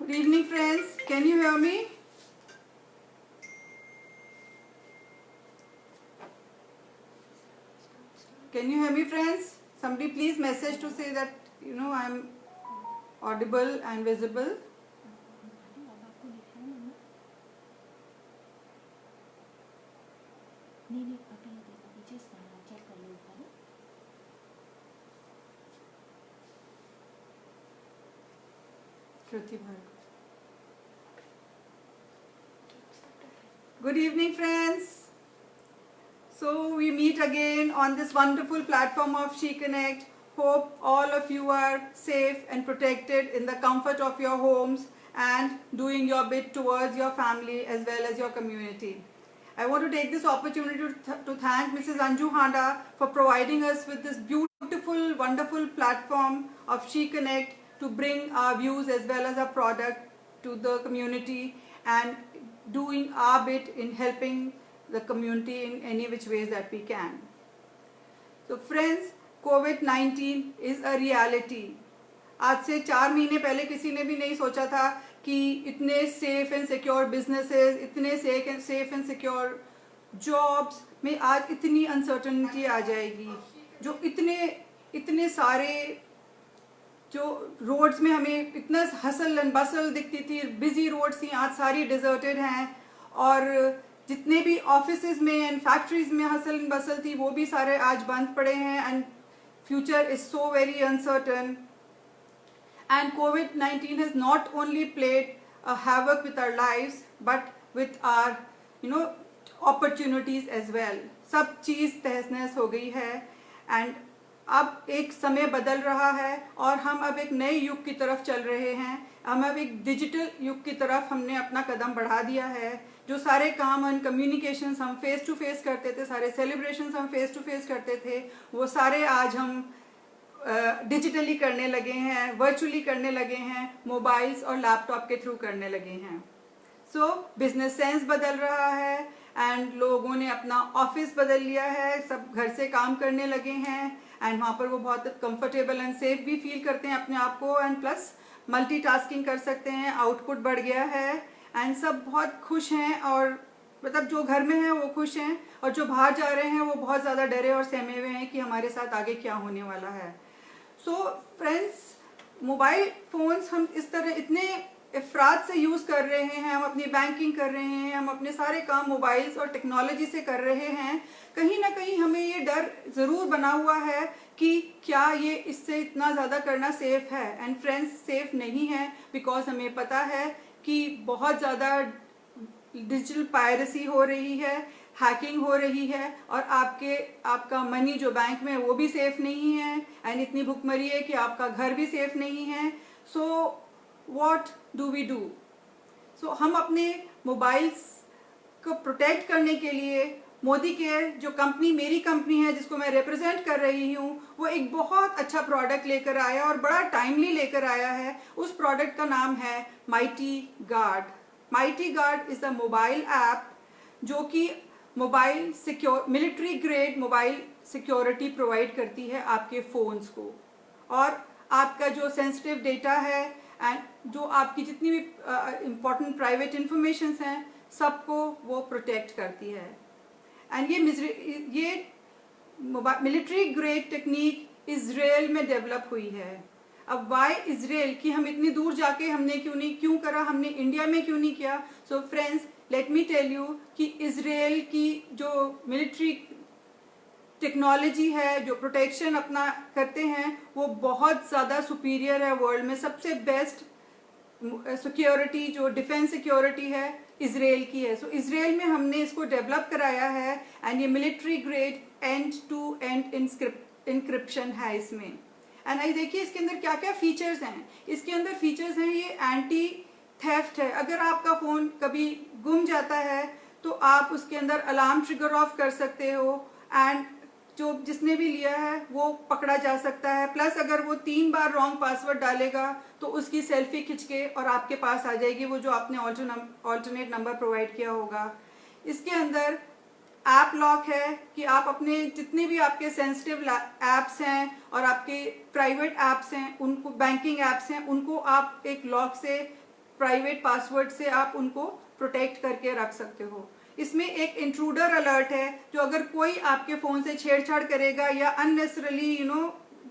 Good evening, friends. Can you hear me? Can you hear me, friends? Somebody please message to say that I'm audible and visible. Good evening, friends. So we meet again on this wonderful platform of SheConnect. Hope all of you are safe and protected in the comfort of your homes and doing your bit towards your family as well as your community. I want to take this opportunity to thank Mrs. Anju Handa for providing us with this beautiful, wonderful platform of SheConnect to bring our views as well as our product to the community and doing our bit in helping the community in any which ways that we can. So friends, COVID-19 is a reality. आज से 4 महीने पहले किसी ने भी नहीं सोचा था कि इतने सेफ एंड सिक्योर बिजनेसेस, इतने सेफ एंड सिक्योर जॉब्स में आज इतनी अनसर्टनिटी आ जाएगी. जो इतने सारे जो रोड्स में हमें इतना हसल एंड बसल दिखती थी, बिजी रोड्स थी, आज सारी डिजर्टेड हैं. और जितने भी ऑफिसेज में एंड फैक्ट्रीज में हसल एंड बसल थी वो भी सारे आज बंद पड़े हैं. And future is so very uncertain. And COVID-19 has not only played a havoc with our lives, but with our, opportunities as well. सब चीज़ तहस-नहस हो गई है and अब एक समय बदल रहा है और हम अब एक नए युग की तरफ चल रहे हैं. हम अब एक डिजिटल युग की तरफ हमने अपना कदम बढ़ा दिया है. जो सारे काम एंड कम्युनिकेशंस हम फेस टू फेस करते थे, सारे सेलिब्रेशंस हम फेस टू फेस करते थे, वो सारे आज हम डिजिटली करने लगे हैं, वर्चुअली करने लगे हैं, मोबाइल्स और लैपटॉप के थ्रू करने लगे हैं. सो बिजनेस सेंस बदल रहा है एंड लोगों ने अपना ऑफिस बदल लिया है, सब घर से काम करने लगे हैं एंड वहाँ पर वो बहुत कंफर्टेबल एंड सेफ भी फील करते हैं अपने आप को. एंड प्लस मल्टीटास्किंग कर सकते हैं, आउटपुट बढ़ गया है एंड सब बहुत खुश हैं. और मतलब जो घर में हैं वो खुश हैं और जो बाहर जा रहे हैं वो बहुत ज़्यादा डरे और सहमे हुए हैं कि हमारे साथ आगे क्या होने वाला है. सो फ्रेंड्स, मोबाइल फ़ोन्स हम इस तरह इतने अफराद से यूज़ कर रहे हैं, हम अपनी बैंकिंग कर रहे हैं, हम अपने सारे काम मोबाइल्स और टेक्नोलॉजी से कर रहे हैं. कहीं ना कहीं हमें ये डर ज़रूर बना हुआ है कि क्या ये इससे इतना ज़्यादा करना सेफ़ है. एंड फ्रेंड्स, सेफ़ नहीं है बिकॉज हमें पता है कि बहुत ज़्यादा डिजिटल पायरेसी हो रही है, हैकिंग हो रही है और आपका मनी जो बैंक में वो भी सेफ नहीं है एंड इतनी भुखमरी है कि आपका घर भी सेफ नहीं है. So what do we do? So हम अपने मोबाइल्स को प्रोटेक्ट करने के लिए मोदी केयर जो कंपनी, मेरी कंपनी है जिसको मैं रिप्रेजेंट कर रही हूँ, वो एक बहुत अच्छा प्रोडक्ट लेकर आया और बड़ा टाइमली लेकर आया है. उस प्रोडक्ट का नाम है mighty guard. Mighty guard is a mobile app जो कि mobile secure, military grade mobile security provide करती है आपके फ़ोन्स को. और आपका जो सेंसिटिव डेटा है एंड जो आपकी जितनी भी इम्पोर्टेंट प्राइवेट इंफॉर्मेशंस हैं सबको वो प्रोटेक्ट करती है. एंड ये मिलिट्री ग्रेड टेक्निक इज़राइल में डेवलप हुई है. अब वाई इज़राइल कि हम इतनी दूर जाके हमने क्यों करा, हमने इंडिया में क्यों नहीं किया? So friends, let me tell you कि इज़राइल की जो मिलिट्री टेक्नोलॉजी है, जो प्रोटेक्शन अपना करते हैं, वो बहुत ज़्यादा सुपीरियर है. वर्ल्ड में सबसे बेस्ट सिक्योरिटी जो डिफेंस सिक्योरिटी है इज़राइल की है. सो इज़राइल में हमने इसको डेवलप कराया है एंड ये military grade end to end encryption है इसमें. एंड आई देखिए इसके अंदर क्या क्या फीचर्स हैं. इसके अंदर फीचर्स हैं, ये एंटी थेफ्ट है. अगर आपका फ़ोन कभी गुम जाता है तो आप उसके अंदर अलार्म ट्रिगर ऑफ कर सकते हो एंड जो जिसने भी लिया है वो पकड़ा जा सकता है. प्लस अगर वो 3 बार रॉन्ग पासवर्ड डालेगा तो उसकी सेल्फी खिंच के और आपके पास आ जाएगी वो जो आपने ऑल्टरनेट नंबर प्रोवाइड किया होगा. इसके अंदर ऐप लॉक है कि आप अपने जितने भी आपके सेंसिटिव ऐप्स हैं और आपके प्राइवेट ऐप्स हैं, उनको बैंकिंग ऐप्स हैं, उनको आप एक लॉक से प्राइवेट पासवर्ड से आप उनको प्रोटेक्ट करके रख सकते हो। इसमें एक इंट्रूडर अलर्ट है, जो अगर कोई आपके फ़ोन से छेड़छाड़ करेगा या अननेसेसरली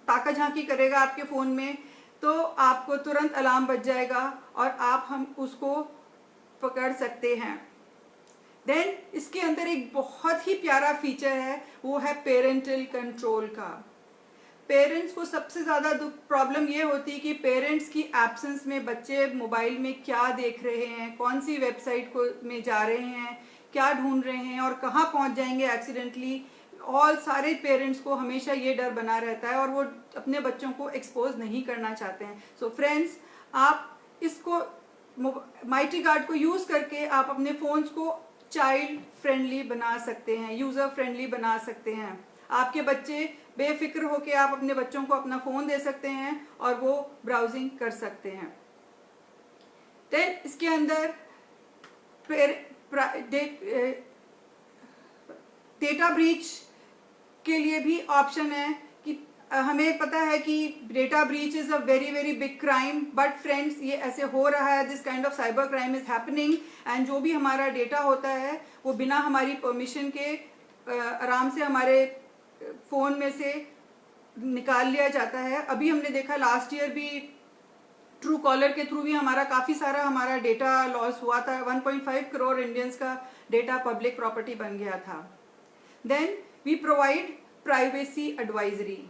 ताका झांकी करेगा आपके फ़ोन में, तो आपको तुरंत अलार्म बज जाएगा और हम उसको पकड़ सकते हैं। देन इसके अंदर एक बहुत ही प्यारा फीचर है, वो है पेरेंटल कंट्रोल का। पेरेंट्स को सबसे ज़्यादा प्रॉब्लम ये होती है कि पेरेंट्स की एब्सेंस में बच्चे मोबाइल में क्या देख रहे हैं, कौन सी वेबसाइट को में जा रहे हैं, क्या ढूंढ रहे हैं और कहाँ पहुँच जाएंगे एक्सीडेंटली। ऑल सारे पेरेंट्स को हमेशा ये डर बना रहता है और वो अपने बच्चों को एक्सपोज नहीं करना चाहते हैं। सो फ्रेंड्स, आप इसको माइटी गार्ड को यूज़ करके आप अपने फ़ोन्स को चाइल्ड फ्रेंडली बना सकते हैं, यूज़र फ्रेंडली बना सकते हैं। आपके बच्चे बेफिक्र होकर आप अपने बच्चों को अपना फ़ोन दे सकते हैं और वो ब्राउजिंग कर सकते हैं। देन इसके अंदर डेटा ब्रीच के लिए भी ऑप्शन है कि हमें पता है कि data breach is a very very big crime, but friends ये ऐसे हो रहा है, this kind of cyber crime is happening. And जो भी हमारा डेटा होता है वो बिना हमारी परमिशन के आराम से हमारे फ़ोन में से निकाल लिया जाता है। अभी हमने देखा लास्ट ईयर भी ट्रू कॉलर के थ्रू भी काफ़ी सारा हमारा डेटा लॉस हुआ था। 1.5 करोड़ इंडियंस का डेटा पब्लिक प्रॉपर्टी बन गया था। Then we provide privacy advisory.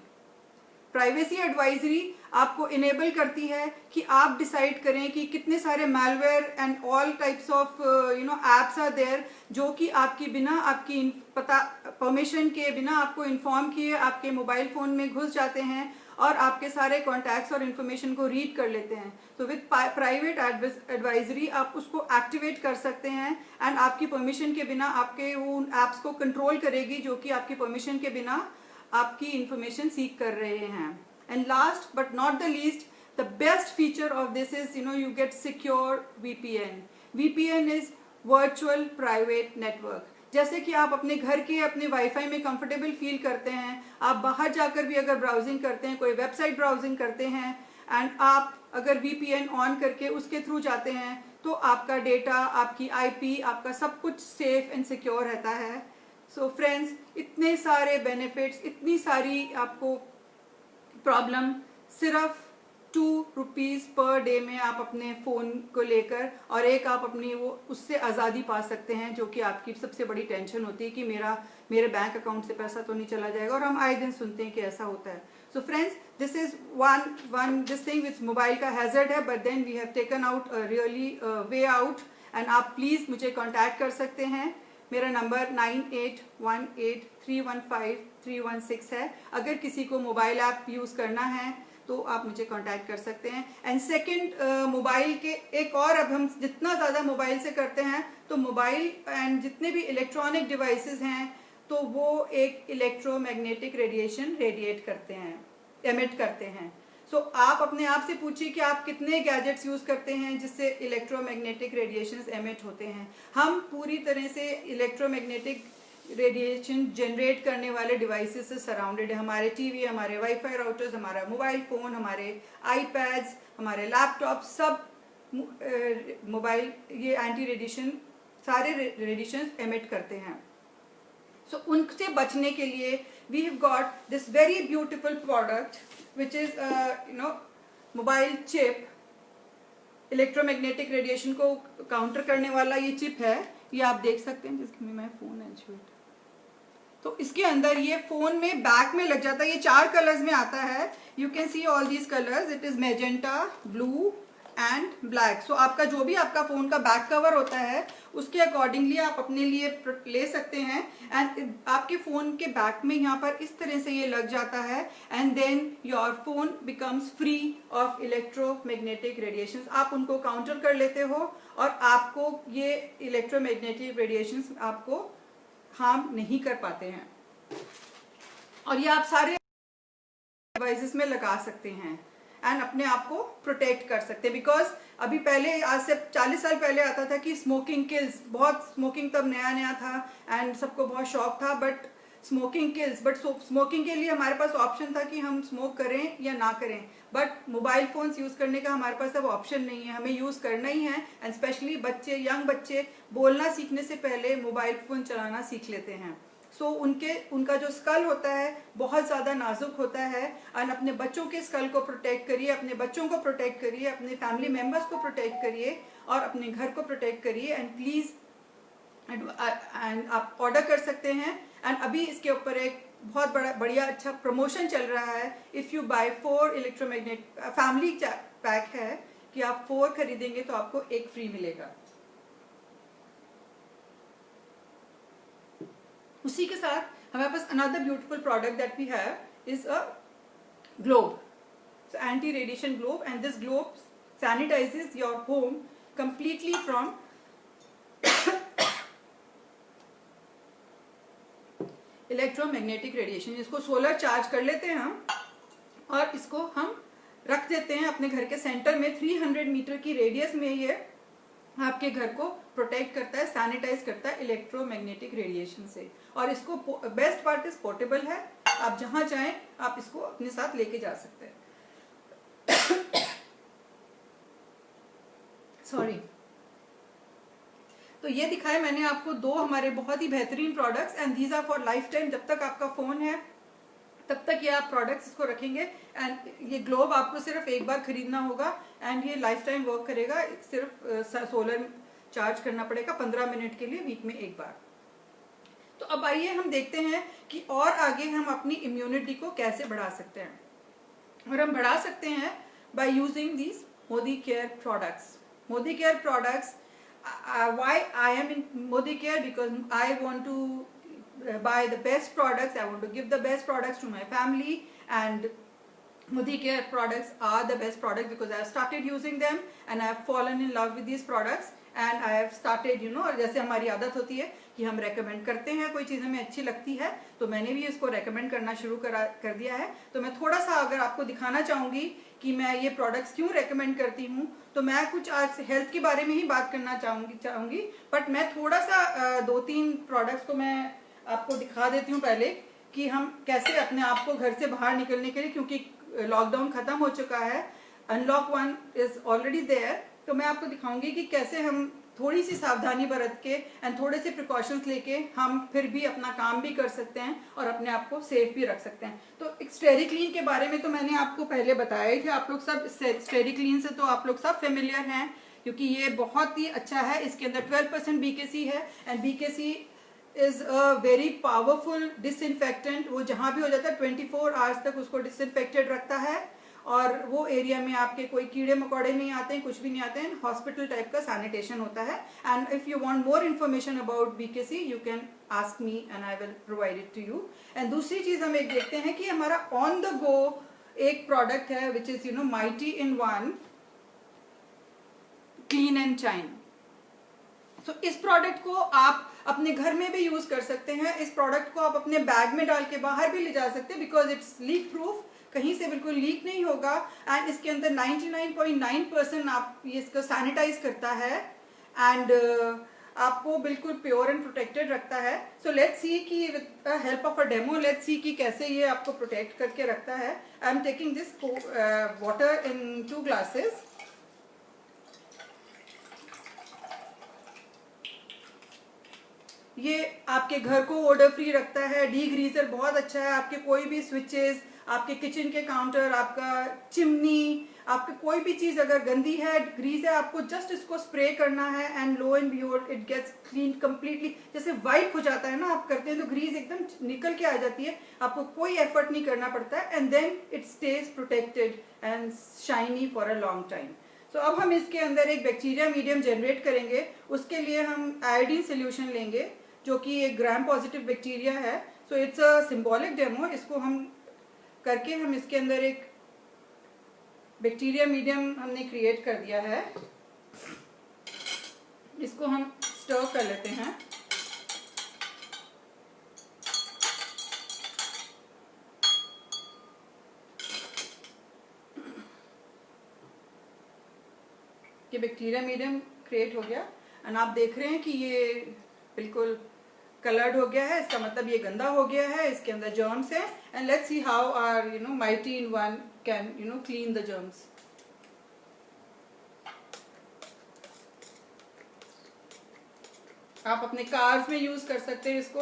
Privacy advisory आपको इनेबल करती है कि आप डिसाइड करें कि कितने सारे malware and all types of apps are there, जो कि आपकी बिना आपकी परमिशन के, बिना आपको इन्फॉर्म किए आपके मोबाइल फ़ोन में घुस जाते हैं और आपके सारे कॉन्टैक्ट्स और इन्फॉर्मेशन को रीड कर लेते हैं। तो विद प्राइवेट एडवाइजरी आप उसको एक्टिवेट कर सकते हैं एंड आपकी परमिशन के बिना आपके उन ऐप्स को कंट्रोल करेगी जो कि आपकी परमिशन के बिना आपकी इंफॉर्मेशन सीख कर रहे हैं। And last but not the least, the best feature of this is you get secure VPN। VPN is virtual private network. जैसे कि आप अपने घर के अपने वाईफाई में कंफर्टेबल फील करते हैं, आप बाहर जाकर भी अगर ब्राउजिंग करते हैं, कोई वेबसाइट ब्राउजिंग करते हैं एंड आप अगर VPN ऑन करके उसके थ्रू जाते हैं, तो आपका डेटा, आपकी IP, आपका सब कुछ सेफ एंड सिक्योर रहता है। सो फ्रेंड्स, इतने सारे बेनिफिट्स, इतनी सारी आपको प्रॉब्लम सिर्फ ₹2 पर डे में आप अपने फ़ोन को लेकर और एक आप अपनी वो उससे आज़ादी पा सकते हैं, जो कि आपकी सबसे बड़ी टेंशन होती है कि मेरे बैंक अकाउंट से पैसा तो नहीं चला जाएगा, और हम आए दिन सुनते हैं कि ऐसा होता है। So friends, this is this thing which mobile का हैज़र्ड है, but then we have taken out really way out. And आप प्लीज़ मुझे कॉन्टैक्ट कर सकते हैं। मेरा नंबर 9818315316 है। अगर किसी को मोबाइल ऐप यूज़ करना है तो आप मुझे कांटेक्ट कर सकते हैं। एंड सेकंड, मोबाइल के एक और, अब हम जितना ज़्यादा मोबाइल से करते हैं तो मोबाइल एंड जितने भी इलेक्ट्रॉनिक डिवाइसेस हैं तो वो एक इलेक्ट्रोमैग्नेटिक रेडिएशन रेडिएट करते हैं, एमिट करते हैं। सो आप अपने आप से पूछिए कि आप कितने गैजेट्स यूज़ करते हैं जिससे इलेक्ट्रोमैग्नेटिक रेडिएशंस एमिट होते हैं। हम पूरी तरह से इलेक्ट्रोमैग्नेटिक रेडिएशन जनरेट करने वाले डिवाइसेस से सराउंडेड है। हमारे टीवी, हमारे वाईफाई राउटर्स, हमारा मोबाइल फ़ोन, हमारे आईपैड्स, हमारे लैपटॉप, सब मोबाइल ये एंटी रेडिएशन, सारे रेडिएशंस एमिट करते हैं। सो उनसे बचने के लिए we have got this very beautiful product which is mobile chip. Electromagnetic radiation को काउंटर करने वाला ये चिप है, ये आप देख सकते हैं, जिसमें मैं फ़ोन है। तो इसके अंदर ये फ़ोन में बैक में लग जाता है। ये 4 कलर्स में आता है। You can see all these colours, it is magenta, blue and black. So आपका जो भी आपका फ़ोन का बैक कवर होता है उसके अकॉर्डिंगली आप अपने लिए ले सकते हैं। एंड आपके फ़ोन के बैक में यहाँ पर इस तरह से ये लग जाता है and then your phone becomes free of electromagnetic radiations. आप उनको काउंटर कर लेते हो और आपको ये इलेक्ट्रोमैग्नेटिक रेडिएशंस आपको हार्म नहीं कर पाते हैं। और ये आप सारे डिवाइसेस में लगा सकते हैं एंड अपने आप को प्रोटेक्ट कर सकते हैं। बिकॉज अभी पहले, आज से 40 साल पहले आता था कि स्मोकिंग किल्स, बहुत स्मोकिंग तब नया नया था एंड सबको बहुत शौक था, but smoking kills, but smoking के लिए हमारे पास ऑप्शन था कि हम स्मोक करें या ना करें, बट मोबाइल फोन्स यूज़ करने का हमारे पास अब ऑप्शन नहीं है, हमें यूज़ करना ही है। एंड स्पेशली बच्चे, यंग बच्चे बोलना सीखने से पहले मोबाइल फ़ोन चलाना सीख लेते हैं। सो उनका जो स्कल होता है बहुत ज़्यादा नाजुक होता है। और अपने बच्चों के स्कल को प्रोटेक्ट करिए, अपने बच्चों को प्रोटेक्ट करिए, अपने फैमिली मेम्बर्स को प्रोटेक्ट करिए और अपने घर को प्रोटेक्ट करिए। एंड प्लीज़ एंड आप ऑर्डर कर सकते हैं। एंड अभी इसके ऊपर एक बहुत बढ़िया अच्छा प्रमोशन चल रहा है। If you buy 4 electromagnet family pack है कि आप 4 खरीदेंगे तो आपको एक फ्री मिलेगा। उसी के साथ हमारे पास another beautiful product that we have is a globe, anti radiation globe, and this globe sanitises your home completely from electromagnetic radiation. इसको सोलर चार्ज कर लेते हैं हम और इसको हम रख देते हैं अपने घर के सेंटर में। 300 मीटर की रेडियस में ये आपके घर को प्रोटेक्ट करता है, सैनिटाइज करता है इलेक्ट्रोमैग्नेटिक रेडिएशन से। और इसको बेस्ट पार्ट इज पोर्टेबल है, आप जहां चाहें आप इसको अपने साथ लेके जा सकते हैं। सॉरी। तो ये दिखाए मैंने आपको 2 हमारे बहुत ही बेहतरीन products, and these are for lifetime. जब तक आपका फोन है तब तक ये आप प्रोडक्ट्स इसको रखेंगे। एंड ये ग्लोब आपको सिर्फ एक बार खरीदना होगा एंड ये लाइफ टाइम वर्क करेगा। सिर्फ सोलर चार्ज करना पड़ेगा 15 मिनट के लिए वीक में एक बार। तो अब आइए हम देखते हैं कि और आगे हम अपनी इम्यूनिटी को कैसे बढ़ा सकते हैं। और हम बढ़ा सकते हैं by using these Modi care products. Modi care products, why I am in Modi Care, because I want to buy the best products, I want to give the best products to my family, and Modi Care products are the best products because I have started using them and I have fallen in love with these products and I have started, you know, और जैसे हमारी आदत होती है कि हम recommend करते हैं, कोई चीज़ हमें अच्छी लगती है तो मैंने भी इसको रेकमेंड करना शुरू कर दिया है। तो मैं थोड़ा सा अगर आपको दिखाना चाहूँगी कि मैं ये प्रोडक्ट्स क्यों रेकमेंड करती हूँ, तो मैं कुछ आज हेल्थ के बारे में ही बात करना चाहूँगी, बट मैं थोड़ा सा 2-3 प्रोडक्ट्स को मैं आपको दिखा देती हूँ पहले कि हम कैसे अपने आप को घर से बाहर निकलने के लिए, क्योंकि लॉकडाउन खत्म हो चुका है, अनलॉक 1 इज ऑलरेडी देयर, तो मैं आपको दिखाऊंगी कि कैसे हम थोड़ी सी सावधानी बरत के एंड थोड़े से प्रिकॉशंस लेके हम फिर भी अपना काम भी कर सकते हैं और अपने आप को सेफ भी रख सकते हैं। तो स्टेरिक्लीन के बारे में तो मैंने आपको पहले बताया ही था, आप लोग सब स्टेरिक्लीन से तो आप लोग सब फेमिलियर हैं क्योंकि ये बहुत ही अच्छा है। इसके अंदर 12% BKC है and BKC is a very powerful disinfectant. वो जहाँ भी हो जाता है 24 आवर्स तक उसको डिसइंफेक्टेड रखता है और वो एरिया में आपके कोई कीड़े मकोड़े नहीं आते हैं, कुछ भी नहीं आते हैं। हॉस्पिटल टाइप का सैनिटेशन होता है। And if you want more information about BKC you can ask me and I will provide it to you. And दूसरी चीज हम एक देखते हैं कि हमारा ऑन द गो एक प्रोडक्ट है which is mighty in one clean and shine. So इस प्रोडक्ट को आप अपने घर में भी यूज कर सकते हैं। इस प्रोडक्ट को आप अपने बैग में डाल के बाहर भी ले जा सकते हैं बिकॉज इट्स लीक प्रूफ, कहीं से बिल्कुल लीक नहीं होगा। एंड इसके अंदर 99.9% आप ये इसको सैनिटाइज करता है एंड आपको बिल्कुल प्योर एंड प्रोटेक्टेड रखता है। सो लेट्स सी कि with help of a demo let's see कि कैसे ये आपको प्रोटेक्ट करके रखता है। I am taking this water in 2 glasses. ये आपके घर को ओडर फ्री रखता है। डीग्रीजर बहुत अच्छा है। आपके कोई भी स्विचेस, आपके किचन के काउंटर, आपका चिमनी, आपकी कोई भी चीज अगर गंदी है, ग्रीस है, आपको जस्ट इसको स्प्रे करना है and lo and behold it gets clean completely. जैसे वाइप हो जाता है ना, आप करते हैं तो ग्रीस एकदम निकल के आ जाती है, आपको कोई एफर्ट नहीं करना पड़ता है and then it stays protected and shiny for a long time. तो अब हम इसके अंदर एक बैक्टीरिया मीडियम जनरेट करेंगे। उसके लिए हम आयोडीन सोल्यूशन लेंगे जो कि एक ग्राम पॉजिटिव बैक्टीरिया है। सो इट्स अ सिंबॉलिक डेमो। इसको हम करके हम इसके अंदर एक बैक्टीरिया मीडियम हमने क्रिएट कर दिया है। इसको हम स्टर कर लेते हैं। ये बैक्टीरिया मीडियम क्रिएट हो गया एंड आप देख रहे हैं कि ये बिल्कुल कलर्ड हो गया है, इसका मतलब ये गंदा हो गया है, इसके अंदर जर्म्स हैं। And let's see how our mighty in one can clean the germs. आप अपने कार्स में यूज कर सकते हैं इसको।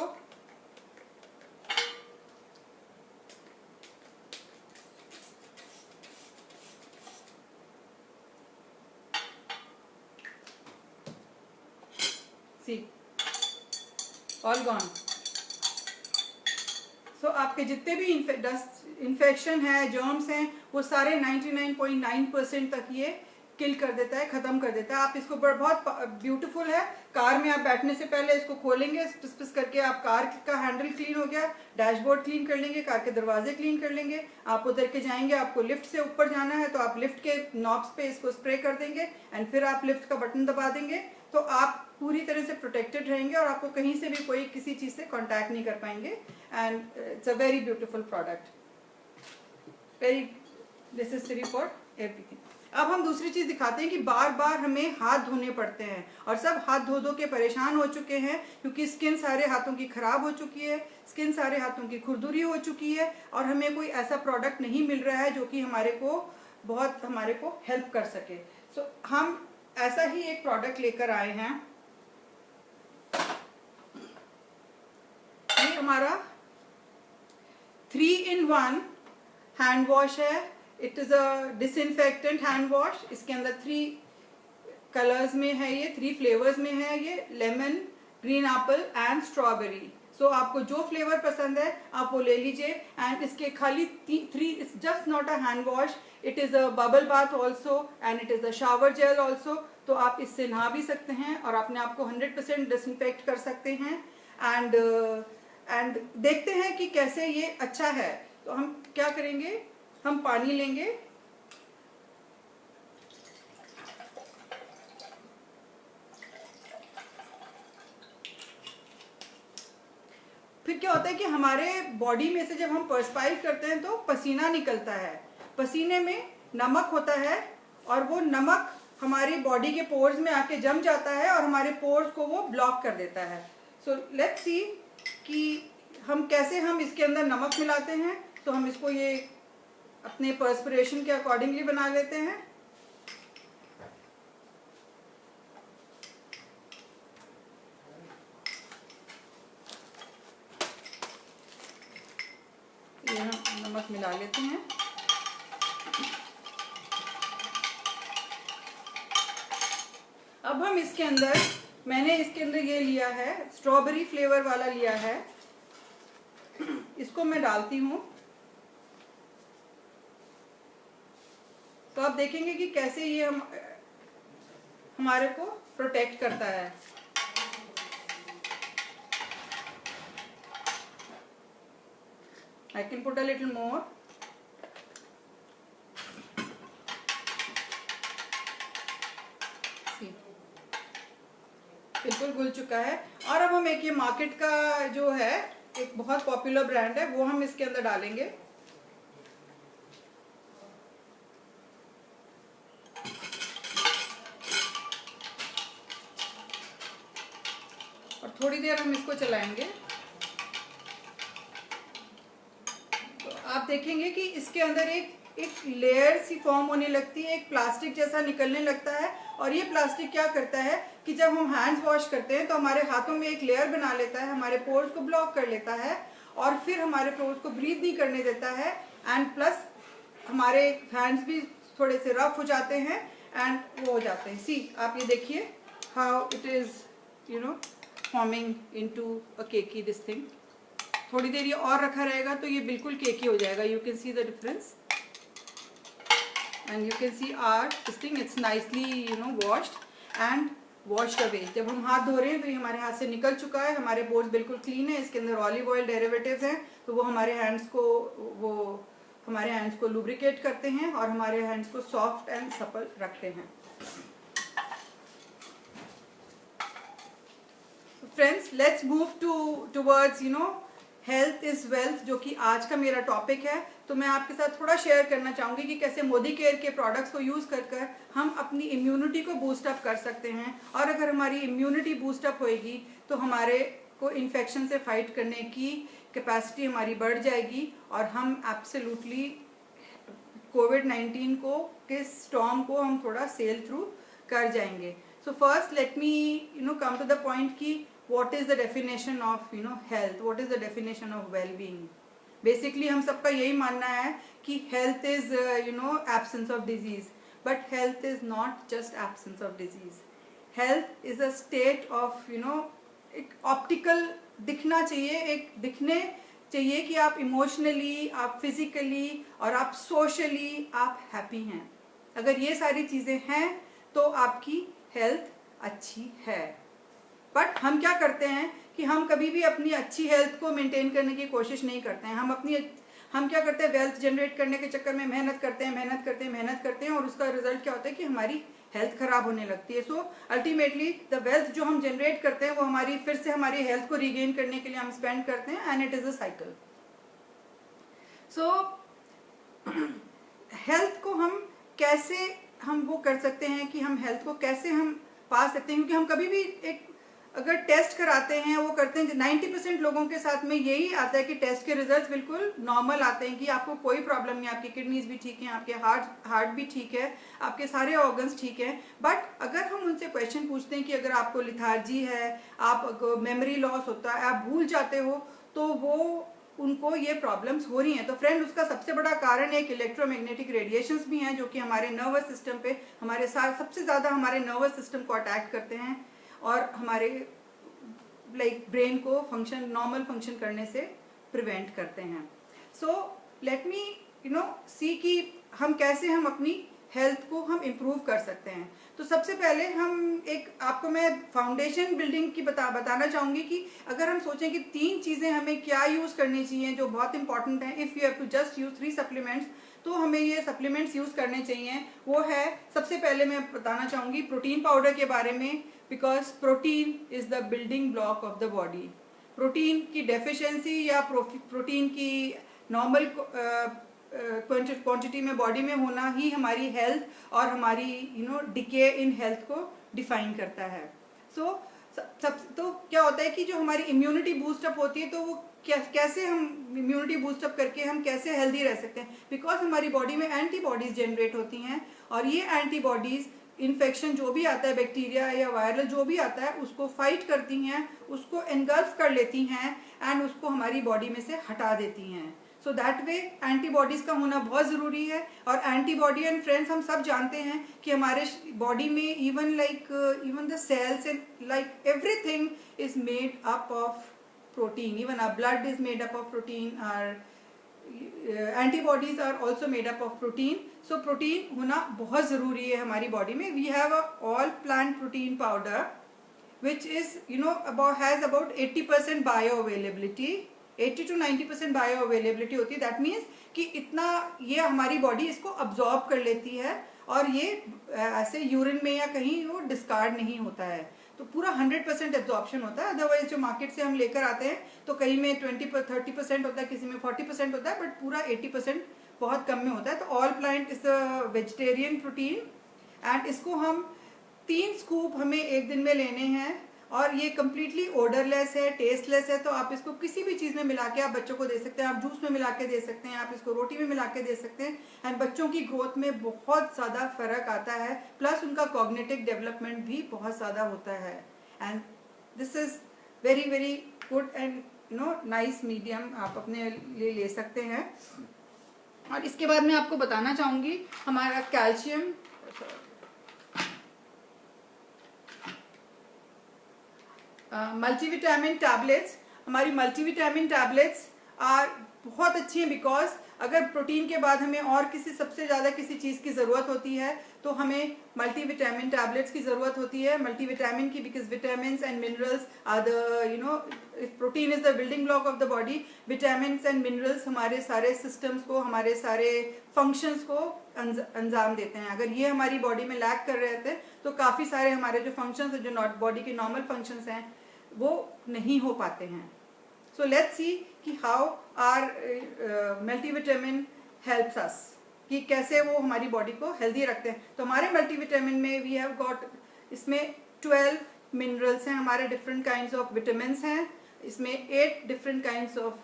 See all gone. सो आपके जितने भी डस्ट इन्फेक्शन है, जर्म्स हैं, वो सारे 99.9% तक ये किल कर देता है, ख़त्म कर देता है। आप इसको बहुत ब्यूटीफुल है। कार में आप बैठने से पहले इसको खोलेंगे, पिस पिस करके आप कार का हैंडल क्लीन हो गया, डैशबोर्ड क्लीन कर लेंगे, कार के दरवाजे क्लीन कर लेंगे। आप उतर के जाएंगे, आपको लिफ्ट से ऊपर जाना है तो आप लिफ्ट के नॉब्स पे इसको स्प्रे कर देंगे एंड फिर आप लिफ्ट का बटन दबा देंगे, तो आप पूरी तरह से प्रोटेक्टेड रहेंगे और आपको कहीं से भी कोई किसी चीज़ से कॉन्टैक्ट नहीं कर पाएंगे। And it's a very beautiful product, very necessary for everything. अब हम दूसरी चीज़ दिखाते हैं कि बार बार हमें हाथ धोने पड़ते हैं और सब हाथ धो के परेशान हो चुके हैं क्योंकि स्किन सारे हाथों की ख़राब हो चुकी है, स्किन सारे हाथों की खुरदुरी हो चुकी है और हमें कोई ऐसा प्रोडक्ट नहीं मिल रहा है जो कि हमारे को हेल्प कर सके। सो हम ऐसा ही एक प्रोडक्ट लेकर आए हैं। ये हमारा 3-in-1 हैंड वॉश है। It is a disinfectant hand wash. इसके अंदर 3 कलर्स में है, ये 3 फ्लेवर्स में है, ये lemon, green apple and strawberry. So आपको जो फ्लेवर पसंद है आप वो ले लीजिए। एंड इसके खाली 3 it's just not a hand wash, it is a bubble bath also and it is a shower gel also. तो आप इससे नहा भी सकते हैं और अपने आप को 100% डिसइंफेक्ट कर सकते हैं। एंड देखते हैं कि कैसे ये अच्छा है। तो हम क्या करेंगे, हम पानी लेंगे, फिर क्या होता है कि हमारे बॉडी में से जब हम पर्सपायर करते हैं तो पसीना निकलता है। पसीने में नमक होता है और वो नमक हमारी बॉडी के पोर्स में आके जम जाता है और हमारे पोर्स को वो ब्लॉक कर देता है। सो लेट्स सी कि हम कैसे हम इसके अंदर नमक मिलाते हैं। तो हम इसको ये अपने पर्सपिरेशन के अकॉर्डिंगली बना लेते हैं। ये हम नमक मिला लेते हैं। अब हम इसके अंदर, मैंने इसके अंदर ये लिया है, स्ट्रॉबेरी फ्लेवर वाला लिया है, इसको मैं डालती हूँ। तो आप देखेंगे कि कैसे ये हमारे को प्रोटेक्ट करता है। I can put a little more. See, बिल्कुल घुल चुका है। और अब हम एक ये मार्केट का जो है एक बहुत पॉपुलर ब्रांड है वो हम इसके अंदर डालेंगे। और थोड़ी देर हम इसको चलाएंगे तो आप देखेंगे कि इसके अंदर एक लेयर सी फॉर्म होने लगती है, एक प्लास्टिक जैसा निकलने लगता है। और ये प्लास्टिक क्या करता है कि जब हम हैंड्स वॉश करते हैं तो हमारे हाथों में एक लेयर बना लेता है, हमारे पोर्स को ब्लॉक कर लेता है और फिर हमारे पोर्स को ब्रीथ नहीं करने देता है। एंड प्लस हमारे हैंड्स भी थोड़े से रफ हो जाते हैं एंड वो हो जाते हैं। सी आप ये देखिए how it is forming into a cakey this thing. थोड़ी देर ये और रखा रहेगा तो ये बिल्कुल केकी हो जाएगा। You can see the difference and you can see our this thing, it's nicely washed and washed away. जब हम हाथ धो रहे हैं तो ये हमारे हाथ से निकल चुका है, हमारे पोर्स बिल्कुल क्लीन है। इसके अंदर ऑलिव ऑयल डेरिवेटिव्स हैं तो वो हमारे हैंड्स को लुब्रिकेट करते हैं और हमारे हैंड्स को सॉफ्ट एंड सपल रखते हैं। Friends let's move towards health is wealth, जो कि आज का मेरा टॉपिक है। तो मैं आपके साथ थोड़ा शेयर करना चाहूँगी कि कैसे मोदी केयर के प्रोडक्ट्स को यूज़ कर हम अपनी इम्यूनिटी को बूस्ट अप कर सकते हैं। और अगर हमारी इम्यूनिटी बूस्ट अप होएगी तो हमारे को इन्फेक्शन से फाइट करने की कैपेसिटी हमारी बढ़ जाएगी और हम एब्सोल्युटली कोविड-19 को के स्टॉर्म को हम थोड़ा सेल थ्रू कर जाएंगे. So first let me come to the point कि what is the definition of health, what is the definition of well being. Basically हम सबका यही मानना है कि health is absence of disease, but health is not just absence of disease. Health is a state of एक optical दिखना चाहिए, एक दिखने चाहिए कि आप इमोशनली, आप फिजिकली और आप सोशली आप हैप्पी हैं. अगर ये सारी चीज़ें हैं तो आपकी हेल्थ अच्छी है. बट हम क्या करते हैं कि हम कभी भी अपनी अच्छी हेल्थ को मेंटेन करने की कोशिश नहीं करते हैं. हम क्या करते हैं, वेल्थ जनरेट करने के चक्कर में मेहनत करते हैं और उसका रिजल्ट क्या होता है कि हमारी हेल्थ खराब होने लगती है. सो अल्टीमेटली द वेल्थ जो हम जनरेट करते हैं वो हमारी फिर से हमारी हेल्थ को रीगेन करने के लिए हम स्पेंड करते हैं and it is a cycle. So health को हम वो कर सकते हैं कि हम हेल्थ को कैसे हम पा सकते हैं, क्योंकि हम कभी भी एक अगर टेस्ट कराते हैं वो करते हैं 90% लोगों के साथ में यही आता है कि टेस्ट के रिजल्ट्स बिल्कुल नॉर्मल आते हैं कि आपको कोई प्रॉब्लम नहीं, आपकी किडनीज भी ठीक हैं, आपके हार्ट भी ठीक है, आपके सारे ऑर्गन्स ठीक हैं. बट अगर हम उनसे क्वेश्चन पूछते हैं कि अगर आपको लिथार्जी है, आपको मेमोरी लॉस होता है, आप भूल जाते हो, तो वो उनको ये प्रॉब्लम्स हो रही हैं. तो फ्रेंड उसका सबसे बड़ा कारण एक इलेक्ट्रोमैग्नेटिक रेडिएशंस भी हैं जो कि हमारे नर्वस सिस्टम पे हमारे साथ सबसे ज़्यादा हमारे नर्वस सिस्टम को अटैक करते हैं और हमारे ब्रेन को नॉर्मल फंक्शन करने से प्रिवेंट करते हैं. सो लेट मी सी कि हम अपनी हेल्थ को हम इम्प्रूव कर सकते हैं. तो सबसे पहले आपको मैं फाउंडेशन बिल्डिंग की बताना चाहूँगी कि अगर हम सोचें कि 3 चीज़ें हमें क्या यूज़ करनी चाहिए जो बहुत इंपॉर्टेंट हैं. If you have to just use 3 supplements, तो हमें ये सप्लीमेंट्स यूज़ करने चाहिए. वो है, सबसे पहले मैं बताना चाहूँगी प्रोटीन पाउडर के बारे में, because protein is the building block of the body. Protein की डेफिशिएंसी या प्रोटीन की नॉर्मल क्वांटिटी में बॉडी में होना ही हमारी हेल्थ और हमारी डिके इन हेल्थ को डिफाइन करता है. सो तो क्या होता है कि जो हमारी इम्यूनिटी बूस्टअप होती है, तो वो कैसे हम इम्यूनिटी बूस्टअप करके हम कैसे हेल्दी रह सकते हैं, बिकॉज हमारी बॉडी में एंटीबॉडीज जनरेट होती हैं और ये एंटीबॉडीज इन्फेक्शन जो भी आता है, बैक्टीरिया या वायरल जो भी आता है, उसको फाइट करती हैं, उसको एनगल्फ कर लेती हैं एंड उसको हमारी बॉडी में से हटा देती हैं. सो दैट वे एंटीबॉडीज का होना बहुत ज़रूरी है. और एंटीबॉडी एंड फ्रेंड्स हम सब जानते हैं कि हमारे बॉडी में even the cells and everything is made up of protein. Even our blood is made up of protein, our antibodies are also made up of protein. So protein होना बहुत ज़रूरी है हमारी बॉडी में. We have a all plant protein powder which is has about 80% bioavailability. 80 to 90% bioavailability होती है. That means कि इतना ये हमारी बॉडी इसको अब्जॉर्ब कर लेती है और ये ऐसे यूरिन में या कहीं वो डिस्कार्ड नहीं होता है. तो पूरा 100% एब्जॉर्प्शन होता है. अदरवाइज जो मार्केट से हम लेकर आते हैं तो कहीं में 20-30% होता है, किसी में 40% होता है, बट पूरा 80% बहुत कम में होता है. तो all plant is a vegetarian protein and इसको हम 3 स्कूप हमें एक दिन में लेने हैं और ये कम्प्लीटली ओडरलेस है, टेस्टलेस है. तो आप इसको किसी भी चीज़ में मिला के आप बच्चों को दे सकते हैं, आप जूस में मिला के दे सकते हैं, आप इसको रोटी में मिला के दे सकते हैं एंड बच्चों की ग्रोथ में बहुत ज़्यादा फर्क आता है. प्लस उनका कॉग्निटिव डेवलपमेंट भी बहुत ज़्यादा होता है and this is very very good and nice medium आप अपने लिए ले सकते हैं. और इसके बाद मैं आपको बताना चाहूँगी हमारा कैल्शियम मल्टीविटामिन टैबलेट्स. हमारी मल्टीविटामिन टैबलेट्स बहुत अच्छी हैं बिकॉज अगर प्रोटीन के बाद हमें और सबसे ज़्यादा किसी चीज़ की ज़रूरत होती है तो हमें मल्टीविटामिन टैबलेट्स की ज़रूरत होती है. मल्टीविटामिन की because vitamin and minerals are the protein is the building block of the body. Vitamin and minerals हमारे सारे सिस्टम्स को, हमारे सारे फंक्शंस को अंजाम देते हैं. अगर ये हमारी बॉडी में लैक कर रहे थे तो काफ़ी सारे हमारे जो फंक्शंस हैं, जो बॉडी के नॉर्मल फंक्शंस हैं, वो नहीं हो पाते हैं. सो लेट्स सी कि how our multivitamin helps us, कि कैसे वो हमारी बॉडी को हेल्दी रखते हैं. तो हमारे मल्टीविटामिन में वी हैव गॉट इसमें 12 मिनरल्स हैं, हमारे डिफरेंट काइंड्स ऑफ विटामिन्स हैं. इसमें 8 डिफरेंट काइंड्स ऑफ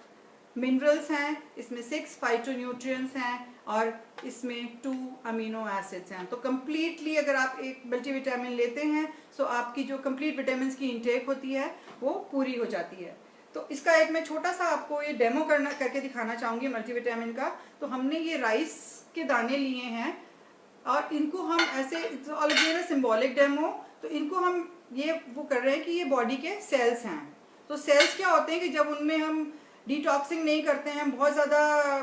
मिनरल्स हैं, इसमें 6 फाइटोन्यूट्रिएंट्स हैं और इसमें 2 अमीनो एसिड्स हैं। तो कम्प्लीटली अगर आप एक मल्टीविटामिन लेते हैं तो आपकी जो कंप्लीट विटामिन की इंटेक होती है वो पूरी हो जाती है। तो इसका एक मैं छोटा सा आपको ये डेमो करके दिखाना चाहूँगी मल्टीविटामिन का। तो हमने ये राइस के दाने लिए हैं और इनको हम ऐसे ऑलरेडी सिंबॉलिक डेमो, तो इनको हम ये वो कर रहे हैं कि ये बॉडी के सेल्स हैं। तो सेल्स क्या होते हैं कि जब उनमें हम डिटॉक्सिंग नहीं करते हैं, बहुत ज़्यादा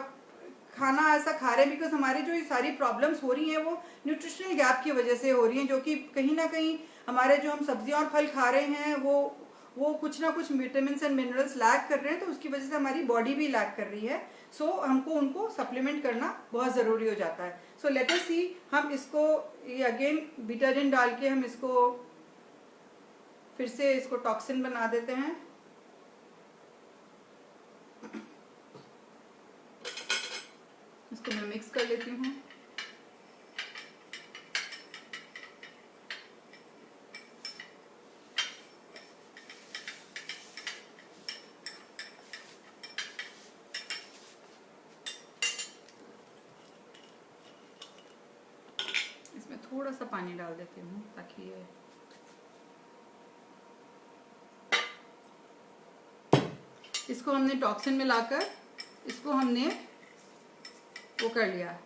खाना ऐसा खा रहे हैं, बिकॉज हमारी जो ये सारी प्रॉब्लम्स हो रही हैं वो न्यूट्रिशनल गैप की वजह से हो रही हैं, जो कि कहीं ना कहीं हमारे जो हम सब्जियां और फल खा रहे हैं वो कुछ ना कुछ विटामिन एंड मिनरल्स लैक कर रहे हैं, तो उसकी वजह से हमारी बॉडी भी लैक कर रही है। सो हमको उनको सप्लीमेंट करना बहुत ज़रूरी हो जाता है। सो लेट अस सी, हम इसको ये अगेन बीटाडिन डाल के हम इसको फिर से इसको टॉक्सिन बना देते हैं। इसको मैं मिक्स कर लेती हूँ। इसमें थोड़ा सा पानी डाल देती हूँ ताकि ये इसको हमने टॉक्सिन मिलाकर इसको हमने वो कर लिया,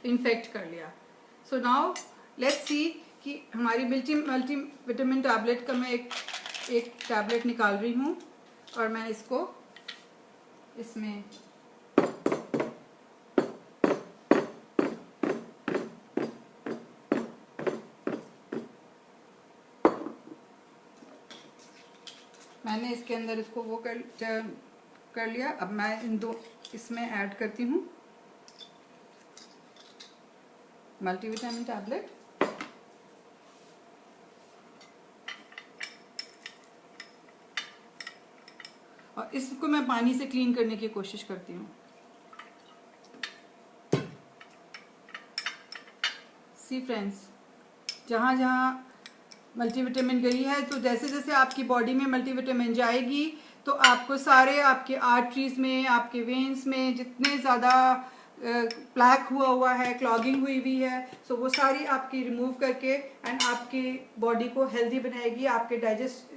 इन्फेक्ट कर लिया। सो नाउ लेट्स सी कि हमारी मल्टी विटामिन टैबलेट का मैं एक टैबलेट निकाल रही हूँ और मैं इसको इसमें मैंने इसके अंदर इसको वो कर लिया। अब मैं इन दो इसमें ऐड करती हूँ मल्टीविटामिन टैबलेट। और इसको मैं पानी से क्लीन करने की कोशिश करती हूँ। सी फ्रेंड्स, जहाँ जहाँ मल्टीविटामिन गई है, तो जैसे जैसे आपकी बॉडी में मल्टीविटामिन जाएगी तो आपको सारे आपके आर्टरीज में, आपके वेन्स में जितने ज़्यादा प्लैक हुआ है, क्लॉगिंग हुई है, सो वो सारी आपकी रिमूव करके एंड आपकी बॉडी को हेल्दी बनाएगी। आपके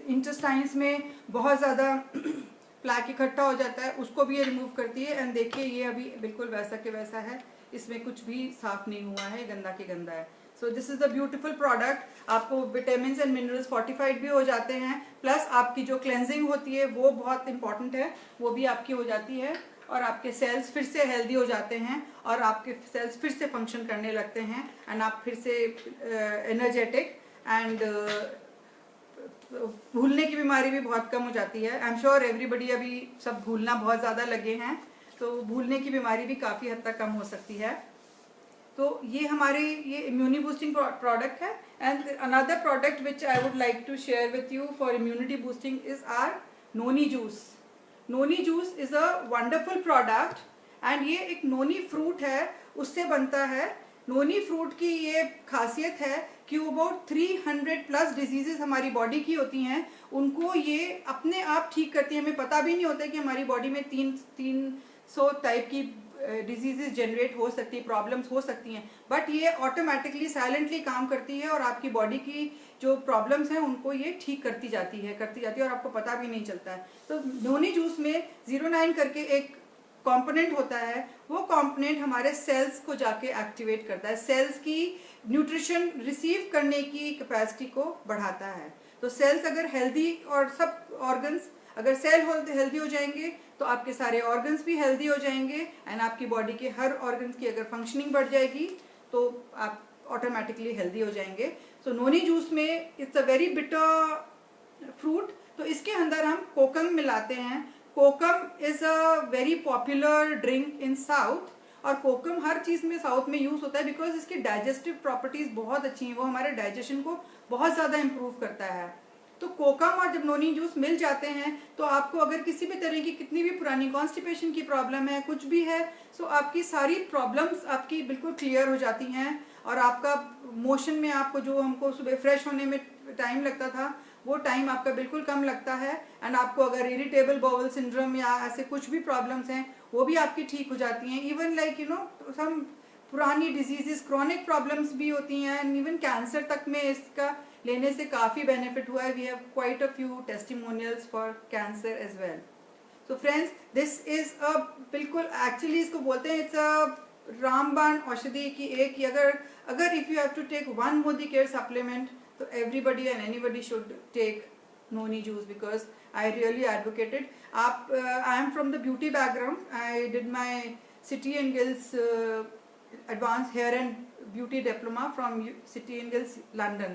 इंटेस्टाइन्स में बहुत ज़्यादा प्लैक इकट्ठा हो जाता है, उसको भी ये रिमूव करती है। एंड देखिए ये अभी बिल्कुल वैसा के वैसा है, इसमें कुछ भी साफ नहीं हुआ है, गंदा के गंदा है। So this is the beautiful product. आपको विटामिन एंड मिनरल्स फोर्टिफाइड भी हो जाते हैं, प्लस आपकी जो क्लेंजिंग होती है वो बहुत इंपॉर्टेंट है, वो भी आपकी हो जाती है और आपके सेल्स फिर से हेल्दी हो जाते हैं और आपके सेल्स फिर से फंक्शन करने लगते हैं एंड आप फिर से एनर्जेटिक एंड भूलने की बीमारी भी बहुत कम हो जाती है। आई एम श्योर एवरीबडी अभी सब भूलना बहुत ज़्यादा लगे हैं, तो भूलने की बीमारी भी काफ़ी हद तक कम हो सकती है। तो ये हमारे ये इम्यूनिटी बूस्टिंग प्रोडक्ट है। And another product which I would like to share with you for immunity boosting is our noni juice. Noni juice is a wonderful product and ये एक नोनी फ्रूट है, उससे बनता है। नोनी फ्रूट की ये खासियत है कि वो अबाउट 300+ डिजीजेस हमारी बॉडी की होती हैं, उनको ये अपने आप ठीक करती है। हमें पता भी नहीं होता कि हमारी बॉडी में 300 टाइप की डिजीजेस जनरेट हो सकती है, प्रॉब्लम्स हो सकती हैं, बट ये ऑटोमेटिकली साइलेंटली काम करती है और आपकी बॉडी की जो प्रॉब्लम्स हैं उनको ये ठीक करती जाती है और आपको पता भी नहीं चलता है। तो नोनी जूस में 09 करके एक कंपोनेंट होता है, वो कंपोनेंट हमारे सेल्स को जाके एक्टिवेट करता है, सेल्स की न्यूट्रिशन रिसीव करने की कैपेसिटी को बढ़ाता है। तो सेल्स अगर हेल्दी और सब ऑर्गन्स अगर सेल हेल्दी हो जाएंगे तो आपके सारे ऑर्गन्स भी हेल्दी हो जाएंगे एंड आपकी बॉडी के हर ऑर्गन्स की अगर फंक्शनिंग बढ़ जाएगी तो आप ऑटोमेटिकली हेल्दी हो जाएंगे। सो नोनी जूस में it's a very bitter fruit, तो इसके अंदर हम कोकम मिलाते हैं। Kokum is a very popular drink in south और कोकम हर चीज़ में साउथ में यूज़ होता है बिकॉज इसकी डाइजेस्टिव प्रॉपर्टीज़ बहुत अच्छी हैं, वो हमारे डाइजेशन को बहुत ज़्यादा इम्प्रूव करता है। तो कोकम और जब नोनी जूस मिल जाते हैं तो आपको अगर किसी भी तरह की कितनी भी पुरानी कॉन्स्टिपेशन की प्रॉब्लम है, कुछ भी है, सो आपकी सारी प्रॉब्लम्स आपकी बिल्कुल क्लियर हो जाती हैं और आपका मोशन में आपको जो हमको सुबह फ्रेश होने में टाइम लगता था वो टाइम आपका बिल्कुल कम लगता है। एंड आपको अगर इरिटेबल बाउल सिंड्रोम या ऐसे कुछ भी प्रॉब्लम्स हैं वो भी आपकी ठीक हो जाती हैं। Even like you know some पुरानी डिजीजेस क्रॉनिक प्रॉब्लम्स भी होती हैं एंड इवन कैंसर तक में इसका लेने से काफ़ी बेनिफिट हुआ है। We have quite a few testimonials for cancer as well. So friends this is a बिल्कुल एक्चुअली इसको बोलते हैं इट्स अ रामबाण औषधि की एक। अगर if you have to take one Modicare supplement तो everybody and anybody should take noni juice because I really advocated. आप I am from the beauty background. I did my City and Guilds advanced hair and beauty diploma from City and Guilds London,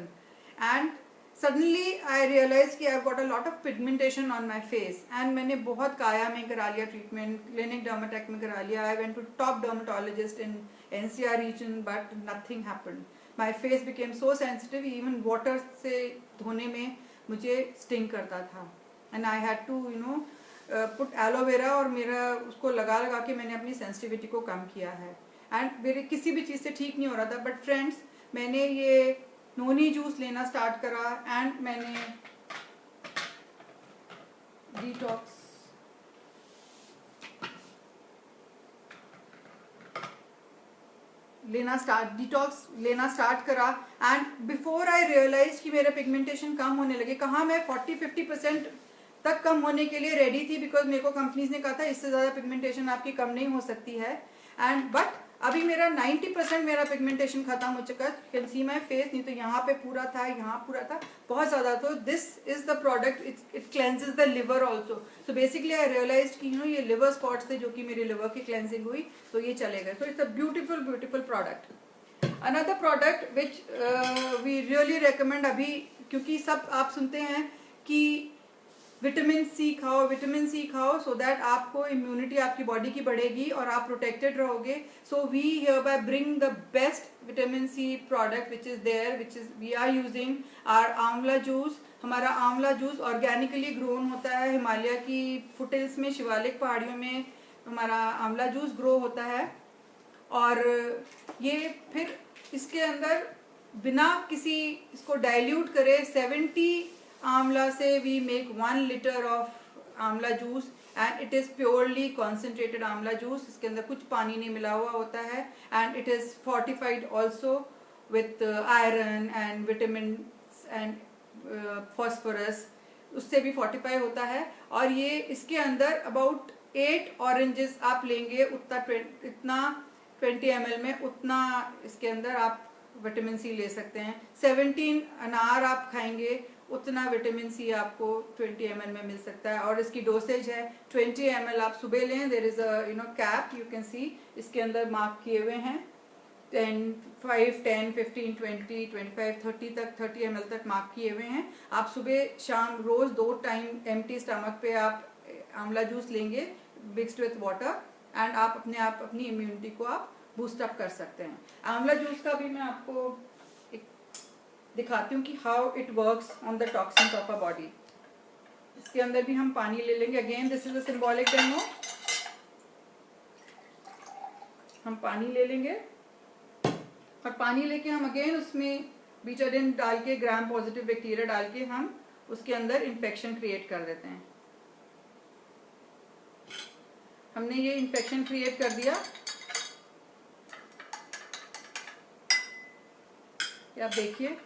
and suddenly I realized कि I've got a lot of pigmentation on my face and मैंने बहुत काया में करा लिया treatment, clinic डर्माटेक में करा लिया, I went to top dermatologist in NCR region but nothing happened. My face became so sensitive, even water से धोने में मुझे sting करता था and I had to put aloe vera और मेरा उसको लगा के मैंने अपनी sensitivity को कम किया है एंड मेरे किसी भी चीज़ से ठीक नहीं हो रहा था। बट फ्रेंड्स मैंने ये नोनी जूस लेना स्टार्ट करा एंड मैंने डिटॉक्स लेना स्टार्ट करा एंड बिफोर आई रियलाइज कि मेरा पिगमेंटेशन कम होने लगे। कहाँ मैं 40-50% तक कम होने के लिए रेडी थी बिकॉज मेरे को कंपनीज ने कहा था इससे ज़्यादा पिगमेंटेशन आपकी कम नहीं हो सकती है। एंड बट अभी मेरा 90% मेरा पिगमेंटेशन खत्म हो चुका है। You can C my face, नहीं तो यहाँ पे पूरा था, यहाँ पूरा था, बहुत ज़्यादा। तो this is the product, it cleanses the liver also. So basically I realise कि ये लिवर स्पॉट्स थे जो कि मेरी लिवर की क्लेंजिंग हुई तो ये चलेगा। So it's a beautiful beautiful product. Another product which we really recommend अभी, क्योंकि सब आप सुनते हैं कि विटामिन सी खाओ सो दैट आपको इम्यूनिटी आपकी बॉडी की बढ़ेगी और आप प्रोटेक्टेड रहोगे। So we hereby bring the best vitamin C product which is there, which is we are using our amla juice. हमारा आंवला जूस ऑर्गेनिकली ग्रोन होता है हिमालय की फुटिल्स में, शिवालिक पहाड़ियों में हमारा आंवला जूस ग्रो होता है। और ये फिर इसके अंदर बिना किसी इसको डाइल्यूट करे 70 आंवला से वी मेक 1 लीटर ऑफ आंवला juice and it is purely concentrated आंवला जूस। इसके अंदर कुछ पानी नहीं मिला हुआ होता है and it is fortified also with iron and vitamin and phosphorus, उससे भी फोर्टिफाई होता है। और ये इसके अंदर अबाउट 8 ऑरेंजेस आप लेंगे इतना 20 ml में उतना इसके अंदर आप विटामिन सी ले सकते हैं। 17 अनार आप खाएंगे उतना विटामिन सी आपको 20 ml में मिल सकता है। और इसकी डोसेज है 20 ml आप सुबह लें। There is a cap, you can see इसके अंदर मार्क किए हुए हैं 5, 10, 15, 20, 25, 30 तक 30 ml तक मार्क किए हुए हैं। आप सुबह शाम रोज़ 2 टाइम एम्प्टी स्टमक पे आप आंवला जूस लेंगे मिक्सड विथ वाटर एंड आप अपनी इम्यूनिटी को आप बूस्ट अप कर सकते हैं। आंवला जूस का भी मैं आपको एक दिखाती हूँ कि how it works on the toxins of a body. इसके अंदर भी हम पानी ले लेंगे। Again this is a symbolic demo. हम पानी ले लेंगे और पानी लेके हम अगेन उसमें बीटाडिन डाल के, ग्राम पॉजिटिव बैक्टीरिया डाल के हम उसके अंदर इन्फेक्शन क्रिएट कर देते हैं। हमने ये इन्फेक्शन क्रिएट कर दिया, आप देखिए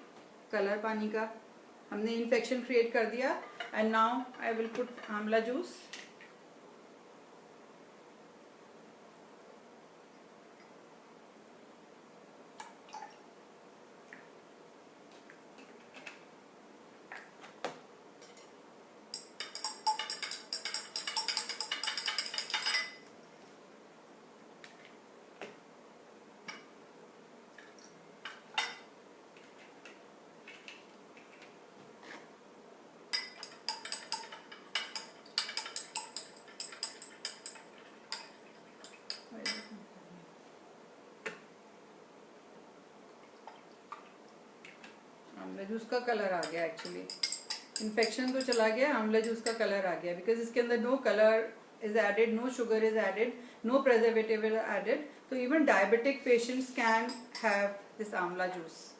कलर पानी का, हमने इन्फेक्शन क्रिएट कर दिया। And now I will put आंवला जूस। आंवला जूस का कलर आ गया। एक्चुअली इन्फेक्शन तो चला गया, आंवला जूस का कलर आ गया बिकॉज इसके अंदर no colour is added, no sugar is added, no preservative is added. So even diabetic patients can have this amla juice.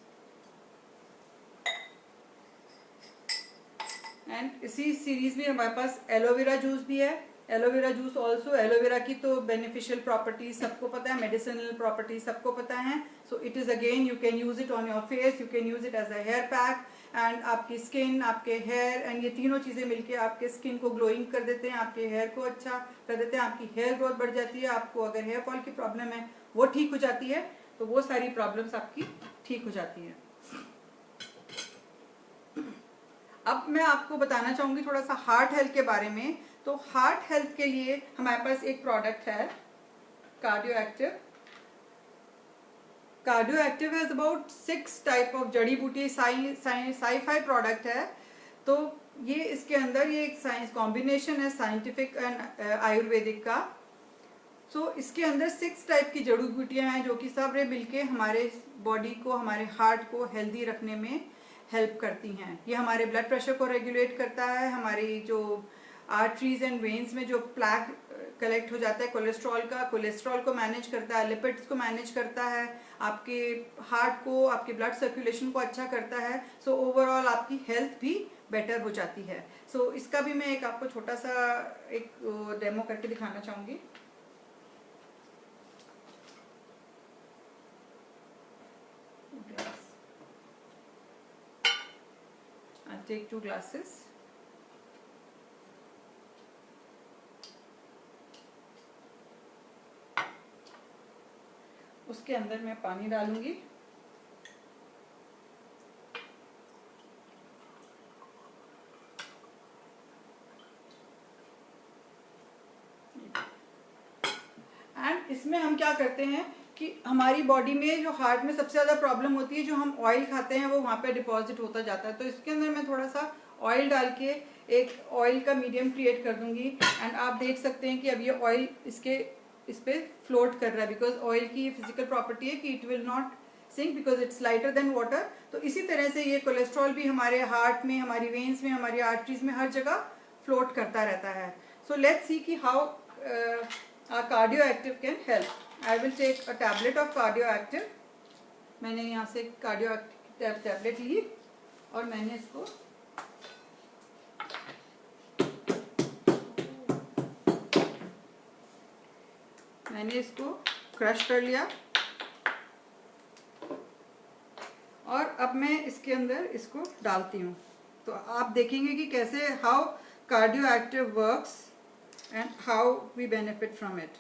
And इसी सीरीज में हमारे पास एलोवेरा जूस भी है। एलोवेरा जूस ऑल्सो, एलोवेरा की तो बेनिफिशियल प्रॉपर्टीज सबको पता है, मेडिसिनल प्रॉपर्टीज सबको पता है। So it is again you can use it on your face, you can use it as a hair pack, and आपकी स्किन, आपके हेयर, एंड ये तीनों चीज़ें मिलके आपके स्किन को ग्लोइंग कर देते हैं, आपके हेयर को अच्छा कर देते हैं, आपकी हेयर ग्रोथ बढ़ जाती है, आपको अगर हेयर फॉल की प्रॉब्लम है वो ठीक हो जाती है, तो वो सारी प्रॉब्लम्स आपकी ठीक हो जाती है। अब मैं आपको बताना चाहूँगी थोड़ा सा हार्ट हेल्थ के बारे में। तो हार्ट हेल्थ के लिए हमारे पास एक प्रोडक्ट है cardio active. Cardio active has about 6 type of जड़ी बूटी साई-फाई प्रोडक्ट है। तो ये इसके अंदर ये एक साइंस कॉम्बिनेशन है साइंटिफिक एंड आयुर्वेदिक का। सो इसके अंदर 6 टाइप की जड़ी बूटियाँ हैं जो कि सब मिलके हमारे बॉडी को, हमारे हार्ट को हेल्दी रखने में हेल्प करती हैं। ये हमारे ब्लड प्रेशर को रेगुलेट करता है, हमारी जो आर्टरीज एंड वेन्स में जो प्लैक कलेक्ट हो जाता है कोलेस्ट्रॉल को मैनेज करता है, लिपिड्स को मैनेज करता है, आपके हार्ट को, आपके ब्लड सर्कुलेशन को अच्छा करता है। सो ओवरऑल आपकी हेल्थ भी बेटर हो जाती है। सो इसका भी मैं एक आपको छोटा सा एक डेमो करके दिखाना चाहूँगी। I'll take 2 glasses. उसके अंदर मैं पानी डालूंगी। एंड इसमें हम क्या करते हैं कि हमारी बॉडी में जो हार्ट में सबसे ज़्यादा प्रॉब्लम होती है, जो हम ऑयल खाते हैं वो वहाँ पे डिपॉजिट होता जाता है। तो इसके अंदर मैं थोड़ा सा ऑयल डाल के एक ऑयल का मीडियम क्रिएट कर दूंगी, एंड आप देख सकते हैं कि अब ये ऑयल इस पे फ्लोट कर रहा है, बिकॉज ऑयल की फिजिकल प्रॉपर्टी है कि it will not sink because it's lighter than water. तो इसी तरह से ये कोलेस्ट्रॉल भी हमारे हार्ट में, हमारी वेन्स में, हमारी आर्टरीज में हर जगह फ्लोट करता रहता है। सो लेट्स सी कि how cardio active can help. I will take a tablet of Cardioactive। मैंने यहाँ से Cardioactive टैबलेट ली और मैंने इसको क्रश कर लिया, और अब मैं इसके अंदर इसको डालती हूँ। तो आप देखेंगे कि कैसे how Cardioactive works and how we benefit from it.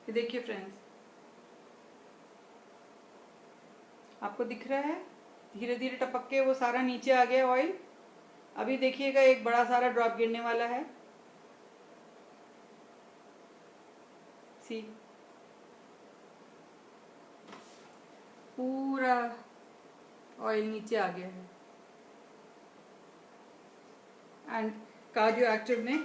देखिए फ्रेंड्स, आपको दिख रहा है धीरे धीरे टपक के वो सारा नीचे आ गया ऑयल। अभी देखिएगा एक बड़ा सारा ड्रॉप गिरने वाला है। सी पूरा ऑयल नीचे आ गया है, एंड कार्डियो एक्टिव ने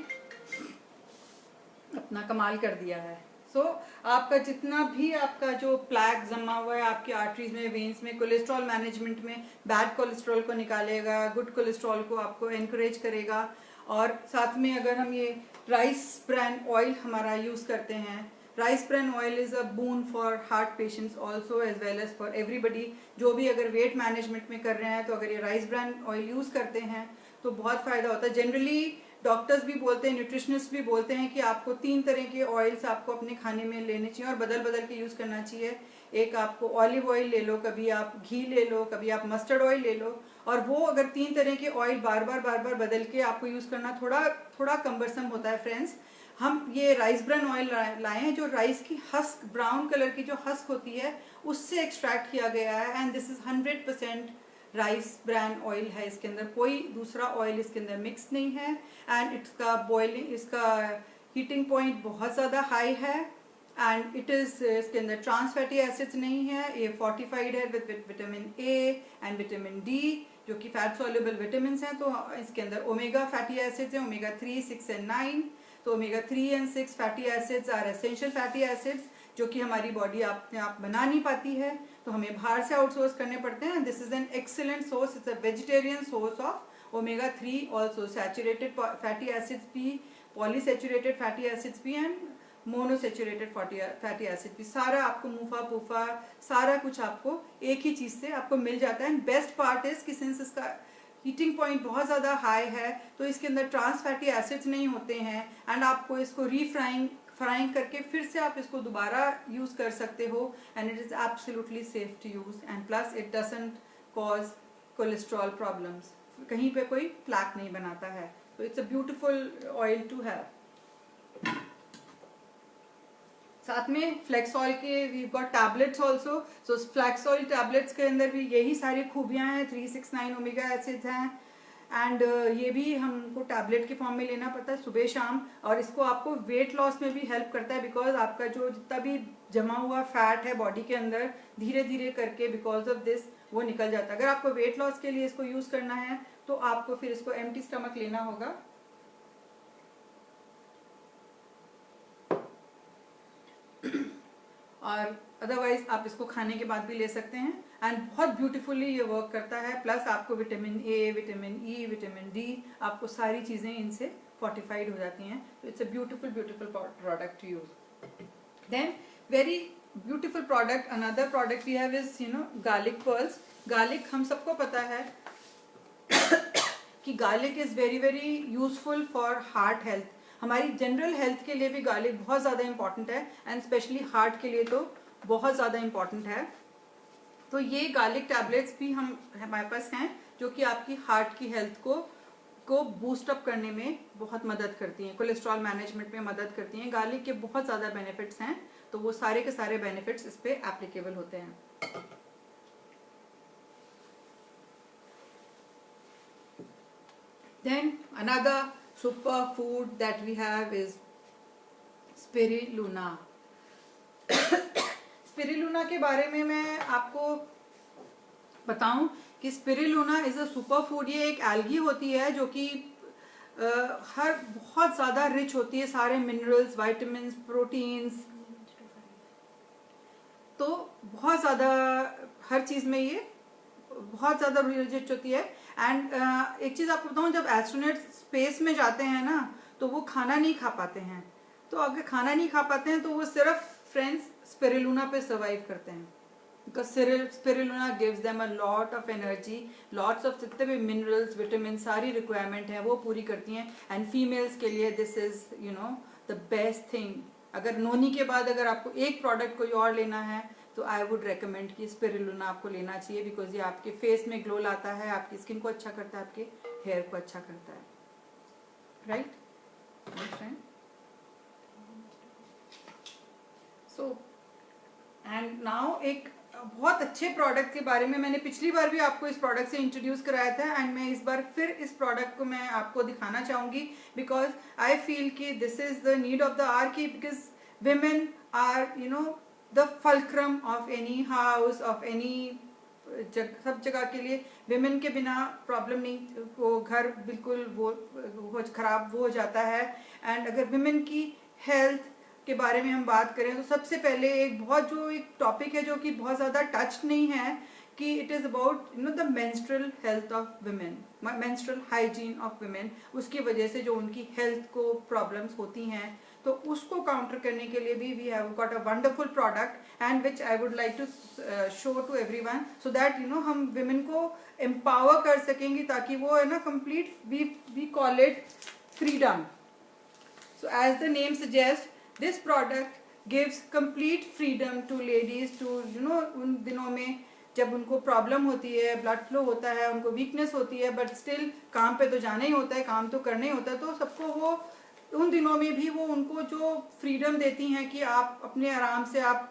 अपना कमाल कर दिया है। सो आपका जितना भी आपका जो प्लैक जमा हुआ है आपकी आर्टरीज में, वेन्स में, कोलेस्ट्रॉल मैनेजमेंट में बैड कोलेस्ट्रॉल को निकालेगा, गुड कोलेस्ट्रॉल को आपको एनकरेज करेगा। और साथ में अगर हम ये राइस ब्रैन ऑयल हमारा यूज़ करते हैं, rice bran oil is a boon for heart patients also as well as for everybody. जो भी अगर वेट मैनेजमेंट में कर रहे हैं तो अगर ये राइस ब्रैन ऑयल यूज़ करते हैं तो बहुत फ़ायदा होता है। जनरली डॉक्टर्स भी बोलते हैं, न्यूट्रिशनिस्ट भी बोलते हैं कि आपको 3 तरह के ऑयल्स आपको अपने खाने में लेने चाहिए और बदल बदल के यूज़ करना चाहिए। एक आपको ऑलिव ऑयल ले लो, कभी आप घी ले लो, कभी आप मस्टर्ड ऑयल ले लो, और वो अगर 3 तरह के ऑयल बार बार बदल के आपको यूज़ करना थोड़ा कम्बरसम होता है फ्रेंड्स। हम ये राइस ब्रैन ऑयल लाए हैं जो राइस की हस्क, ब्राउन कलर की जो हस्क होती है उससे एक्सट्रैक्ट किया गया है, and this is 100% rice bran oil है। इसके अंदर कोई दूसरा ऑयल इसके अंदर मिक्स नहीं है, एंड इसका हीटिंग पॉइंट बहुत ज़्यादा हाई है, एंड इसके अंदर ट्रांस फैटी एसिड्स नहीं है। ये फोर्टिफाइड है with vitamin A and vitamin D जो कि फैट सॉल्युबल विटामिन हैं। तो इसके अंदर ओमेगा फैटी एसिड्स हैं, ओमेगा 3, 6 एंड 9। तो omega 3 and 6 fatty acids are essential fatty acids जो कि हमारी बॉडी अपने आप बना नहीं पाती है, तो हमें बाहर से आउटसोर्स करने पड़ते हैं। This is an excellent source, it's a vegetarian source of omega 3 also, saturated fatty acids भी, पॉलीसेचुरेटेड फैटी एसिड्स भी एंड मोनोसेचुरेटेड फैटी एसिड भी, सारा आपको मुफा पूफा सारा कुछ आपको एक ही चीज़ से आपको मिल जाता है। एंड बेस्ट पार्ट इज कि सिंस इसका हीटिंग पॉइंट बहुत ज़्यादा हाई है तो इसके अंदर ट्रांस फैटी एसिड्स नहीं होते हैं एंड आपको इसको फ्राइंग करके फिर से आप इसको दोबारा यूज़ कर सकते हो and it is absolutely safe to use and plus it doesn't cause cholesterol problems, कहीं पे कोई प्लैक नहीं बनाता है। तो it's a beautiful oil to have. साथ में फ्लेक्स ऑयल के we got tablets also, so flax oil tablets के अंदर भी यही सारी खूबियां हैं, 369 ओमेगा एसिड्स हैं एंड ये भी हमको टैबलेट के फॉर्म में लेना पड़ता है सुबह शाम, और इसको आपको वेट लॉस में भी हेल्प करता है बिकॉज आपका जो जितना भी जमा हुआ फैट है बॉडी के अंदर धीरे धीरे करके बिकॉज ऑफ दिस वो निकल जाता है। अगर आपको वेट लॉस के लिए इसको यूज करना है तो आपको फिर इसको एम्प्टी स्टमक लेना होगा। और अदरवाइज आप इसको खाने के बाद भी ले सकते हैं एंड बहुत ब्यूटीफुली ये वर्क करता है। प्लस आपको vitamin A, vitamin E, vitamin D, आपको सारी चीज़ें इनसे फोर्टिफाइड हो जाती हैं। तो it's a beautiful product to use. Then very beautiful product, another product we have is garlic pearls. Garlic हम सबको पता है कि garlic is very very useful for heart health. हमारी जनरल हेल्थ के लिए भी गार्लिक बहुत ज़्यादा इंपॉर्टेंट है एंड स्पेशली हार्ट के लिए तो बहुत ज़्यादा इंपॉर्टेंट है। तो ये गार्लिक टैबलेट्स भी हमारे पास हैं जो कि आपकी हार्ट की हेल्थ को बूस्ट अप करने में बहुत मदद करती हैं, कोलेस्ट्रॉल मैनेजमेंट में मदद करती हैं। गार्लिक के बहुत ज़्यादा बेनिफिट्स हैं, तो वो सारे के सारे बेनिफिट्स इस पे एप्लीकेबल होते हैं। Then another super food that we have is spirulina. Spirulina के बारे में मैं आपको बताऊं कि spirulina is a super food. ये एक एल्गी होती है जो कि हर बहुत ज़्यादा रिच होती है, सारे मिनरल्स, विटामिन्स, प्रोटीन्स, तो बहुत ज़्यादा हर चीज़ में ये बहुत ज़्यादा रिच होती है। एंड एक चीज़ आपको बताऊँ, जब एस्ट्रोनॉट स्पेस में जाते हैं ना तो वो खाना नहीं खा पाते हैं। तो अगर खाना नहीं खा पाते हैं तो वो सिर्फ फ्रेंड्स स्पिरुलिना पे सर्वाइव करते हैं because spirulina gives them a lot of energy, lots of जितने भी मिनरल्स, विटामिन, सारी रिक्वायरमेंट है वो पूरी करती हैं। एंड फीमेल्स के लिए this is the best thing. अगर नोनी के बाद अगर आपको एक प्रोडक्ट कोई और लेना है तो आई वुड रेकमेंड कि स्पिरुलिना आपको लेना चाहिए बिकॉज ये आपके फेस में ग्लो लाता है, आपकी स्किन को अच्छा करता है, आपके हेयर को अच्छा करता है, राइट। सो एंड नाउ एक बहुत अच्छे प्रोडक्ट के बारे में, मैंने पिछली बार भी आपको इस प्रोडक्ट से इंट्रोड्यूस कराया था एंड मैं इस बार फिर इस प्रोडक्ट को मैं आपको दिखाना चाहूँगी बिकॉज आई फील कि this is the need of the hour की because women are the fulcrum of any house, of any सब जगह के लिए विमेन के बिना प्रॉब्लम नहीं, वो घर बिल्कुल वो खराब वो हो जाता है। एंड अगर विमेन की हेल्थ के बारे में हम बात करें तो सबसे पहले एक टॉपिक है जो कि बहुत ज़्यादा टच नहीं है कि it is about the menstrual health of women, menstrual hygiene of women. उसकी वजह से जो उनकी हेल्थ को प्रॉब्लम्स होती हैं तो उसको काउंटर करने के लिए भी we have got a wonderful product and which I would like to show to everyone so that हम विमेन को एम्पावर कर सकेंगे ताकि वो है ना complete we call it freedom. So as the name suggest this product gives complete freedom to ladies to उन दिनों में जब उनको प्रॉब्लम होती है, ब्लड फ्लो होता है, उनको वीकनेस होती है, बट स्टिल काम पे तो जाना ही होता है, काम तो करना ही होता है। तो सबको वो उन दिनों में भी वो उनको जो फ्रीडम देती हैं कि आप अपने आराम से आप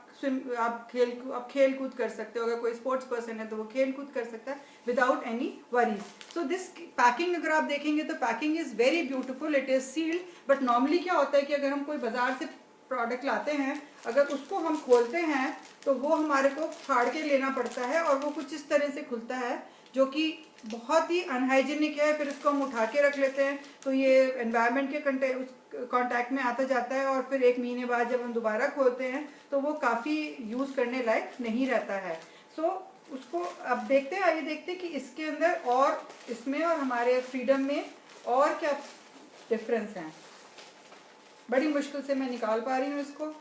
खेल कूद कर सकते हो। अगर कोई स्पोर्ट्स पर्सन है तो वो खेल कूद कर सकता है without any worries. So this packing अगर आप देखेंगे तो packing is very beautiful, it is sealed. But normally क्या होता है कि अगर हम कोई बाजार से प्रोडक्ट लाते हैं, अगर उसको हम खोलते हैं तो वो हमारे को फाड़ के लेना पड़ता है और वो कुछ इस तरह से खुलता है जो कि बहुत ही अनहाइजीनिक है। फिर इसको हम उठा के रख लेते हैं तो ये एनवायरनमेंट के कांटेक्ट में आता जाता है और फिर 1 महीने बाद जब हम दोबारा खोलते हैं तो वो काफ़ी यूज़ करने लायक नहीं रहता है। सो उसको अब देखते हैं, आइए देखते हैं कि इसके अंदर और इसमें और हमारे फ्रीडम में और क्या डिफरेंस है। बड़ी मुश्किल से मैं निकाल पा रही हूँ इसको।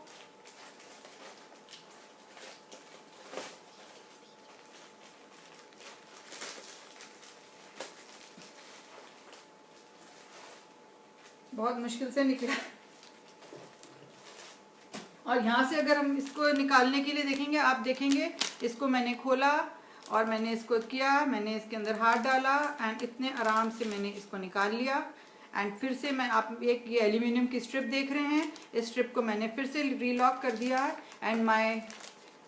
बहुत मुश्किल से निकला। और यहाँ से अगर हम इसको निकालने के लिए देखेंगे, आप देखेंगे इसको मैंने खोला और मैंने इसको किया, मैंने इसके अंदर हाथ डाला एंड इतने आराम से मैंने इसको निकाल लिया। एंड फिर से मैं, आप एक ये एल्यूमिनियम की स्ट्रिप देख रहे हैं, इस स्ट्रिप को मैंने फिर से रीलॉक कर दिया and my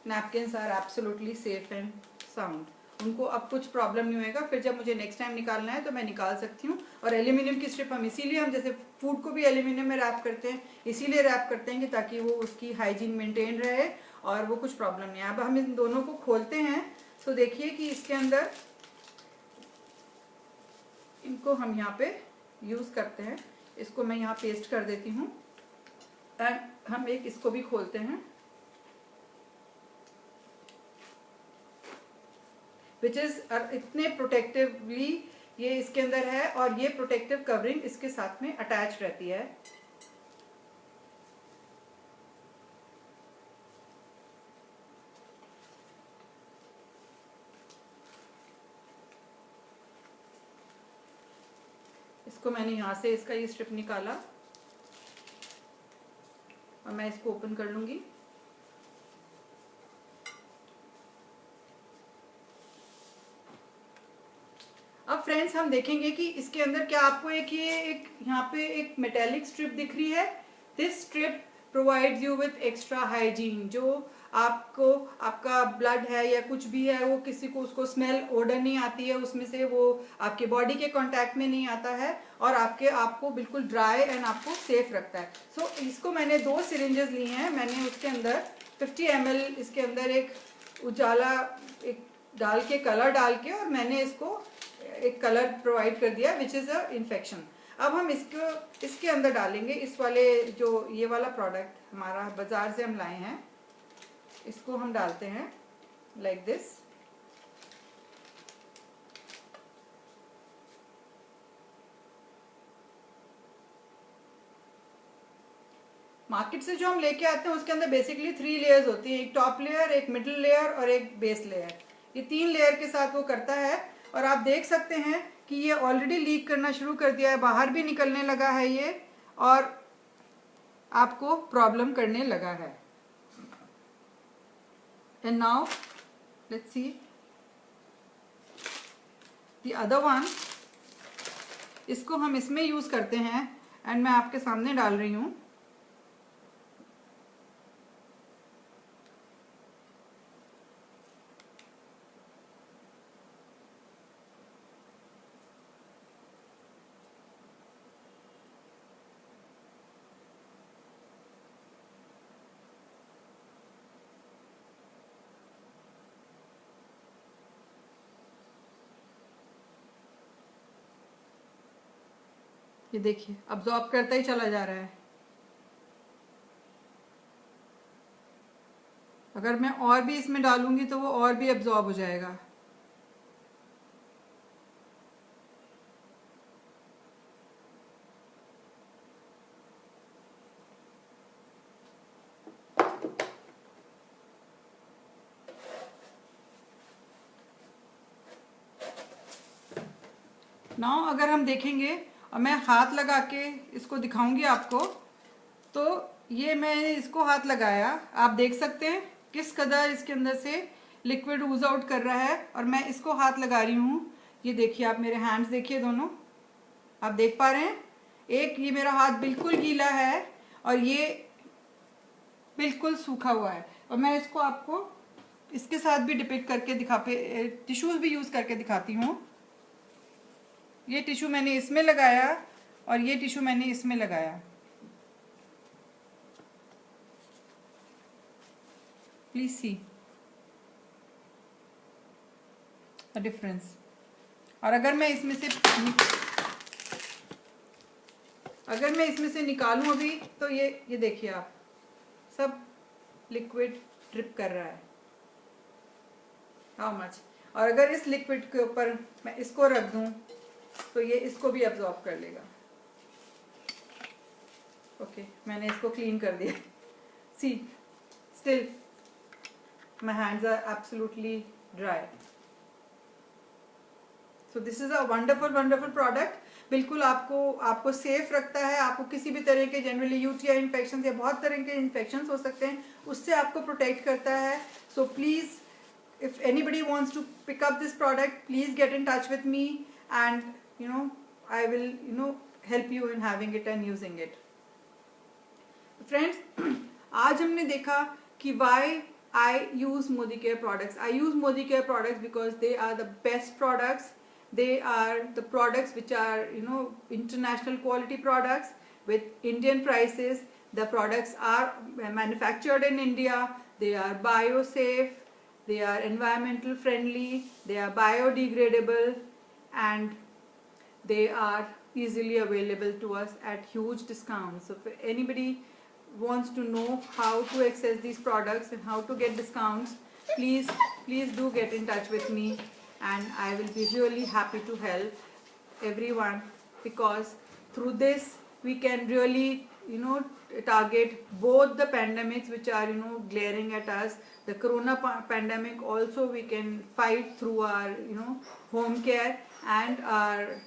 napkins are absolutely safe and sound. उनको अब कुछ प्रॉब्लम नहीं होएगा। फिर जब मुझे नेक्स्ट टाइम निकालना है तो मैं निकाल सकती हूँ। और एल्यूमिनियम की स्ट्रिप हम इसीलिए, हम जैसे फूड को भी एल्यूमिनियम में रैप करते हैं, इसीलिए रैप करते हैं कि ताकि वो उसकी हाइजीन मेंटेन रहे और वो कुछ प्रॉब्लम नहीं है। अब हम इन दोनों को खोलते हैं तो देखिए कि इसके अंदर, इनको हम यहाँ पे यूज़ करते हैं। इसको मैं यहाँ पेस्ट कर देती हूँ एंड हम एक इसको भी खोलते हैं, विच इज इतने प्रोटेक्टिवली ये इसके अंदर है और ये प्रोटेक्टिव कवरिंग इसके साथ में अटैच रहती है। इसको मैंने यहाँ से इसका ये स्ट्रिप निकाला और मैं इसको ओपन कर लूंगी। अब फ्रेंड्स हम देखेंगे कि इसके अंदर क्या आपको एक ये एक यहाँ पे एक मेटेलिक स्ट्रिप दिख रही है। This strip provides you with extra hygiene. जो आपको आपका ब्लड है या कुछ भी है, वो किसी को उसको स्मेल ओडर नहीं आती है उसमें से, वो आपके बॉडी के कांटेक्ट में नहीं आता है और आपको बिल्कुल ड्राई एंड आपको सेफ रखता है। सो इसको मैंने 2 सिरिंजेस लिए हैं। मैंने उसके अंदर 50 ml इसके अंदर एक उजाला एक डाल के, कलर डाल के, और मैंने इसको एक कलर प्रोवाइड कर दिया विच इज़ अ इन्फेक्शन। अब हम इसको इसके अंदर डालेंगे, इस वाले जो ये वाला प्रोडक्ट हमारा बाजार से हम लाए हैं, इसको हम डालते हैं लाइक दिस। मार्केट से जो हम लेके आते हैं उसके अंदर बेसिकली 3 लेयर्स होती हैं, एक टॉप लेयर, एक मिडिल लेयर और एक बेस लेयर। ये 3 लेयर के साथ वो करता है। और आप देख सकते हैं कि ये ऑलरेडी लीक करना शुरू कर दिया है, बाहर भी निकलने लगा है ये और आपको प्रॉब्लम करने लगा है। And now let's see the other one. इसको हम इसमें यूज करते हैं एंड मैं आपके सामने डाल रही हूं। ये देखिए अब्जॉर्ब करता ही चला जा रहा है। अगर मैं और भी इसमें डालूंगी तो वो और भी अब्जॉर्ब हो जाएगा। नाउ अगर हम देखेंगे और मैं हाथ लगा के इसको दिखाऊंगी आपको, तो ये मैंने इसको हाथ लगाया, आप देख सकते हैं किस कदर इसके अंदर से लिक्विड ऊज आउट कर रहा है। और मैं इसको हाथ लगा रही हूँ, ये देखिए, आप मेरे हैंड्स देखिए दोनों, आप देख पा रहे हैं। एक ये मेरा हाथ बिल्कुल गीला है और ये बिल्कुल सूखा हुआ है। और मैं इसको आपको इसके साथ भी डिपिक्ट करके टिश्यूज भी यूज करके दिखाती हूँ। ये टिश्यू मैंने इसमें लगाया और ये टिश्यू मैंने इसमें लगाया। Please see the difference. और अगर मैं इसमें से निकालूं अभी, तो ये देखिए आप, सब लिक्विड ड्रिप कर रहा है। How much. और अगर इस लिक्विड के ऊपर मैं इसको रख दूं तो ये इसको भी अब्जॉर्ब कर लेगा। ओके मैंने इसको क्लीन कर दिया। See still my hands are absolutely dry. So this is a wonderful wonderful product. बिल्कुल आपको आपको सेफ रखता है। आपको किसी भी तरह के जनरली यूटीआई इन्फेक्शन या बहुत तरह के इन्फेक्शन हो सकते हैं, उससे आपको प्रोटेक्ट करता है। So please if anybody wants to pick up this product, please get in touch with me, and I will help you in having it and using it. Friends, आज हमने देखा कि why I use Modicare products. I use Modicare products because they are the best products. They are the products which are international quality products with Indian prices. The products are manufactured in India. They are bio-safe. They are environmental friendly, they are biodegradable, and they are easily available to us at huge discounts. So if anybody wants to know how to access these products and how to get discounts, please do get in touch with me, and I will be really happy to help everyone, because through this we can really target both the pandemics which are glaring at us. The corona pandemic also we can fight through our home care and our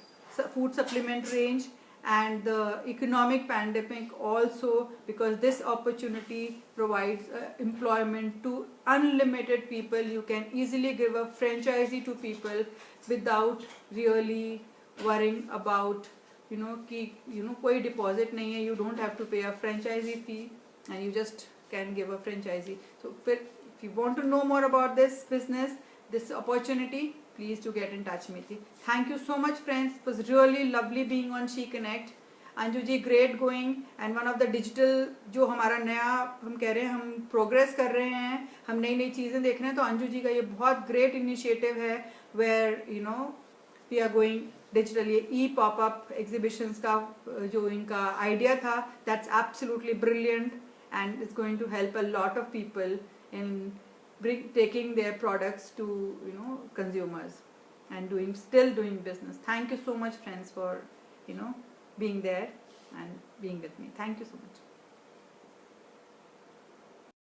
food supplement range, and the economic pandemic also, because this opportunity provides employment to unlimited people. You can easily give a franchisee to people without really worrying about कि कोई deposit नहीं है. You don't have to pay a franchisee fee, and you just can give a franchisee. So if you want to know more about this business, this opportunity, please do get in touch with me. Thank you so much, friends. It was really lovely being on She Connect. Anju ji great going, and one of the digital जो हमारा नया हम कह रहे हैं, हम progress कर रहे हैं, हम नई नई चीज़ें देख रहे हैं. तो अंजू जी का ये बहुत ग्रेट इनिशिएटिव है, where we are going digital. ये ई पॉपअप एग्जीबिशंस का जो इनका आइडिया था, that's absolutely brilliant, and it's going to help a lot of people in taking their products to consumers and still doing business. Thank you so much, friends, for being there and being with me. Thank you so much.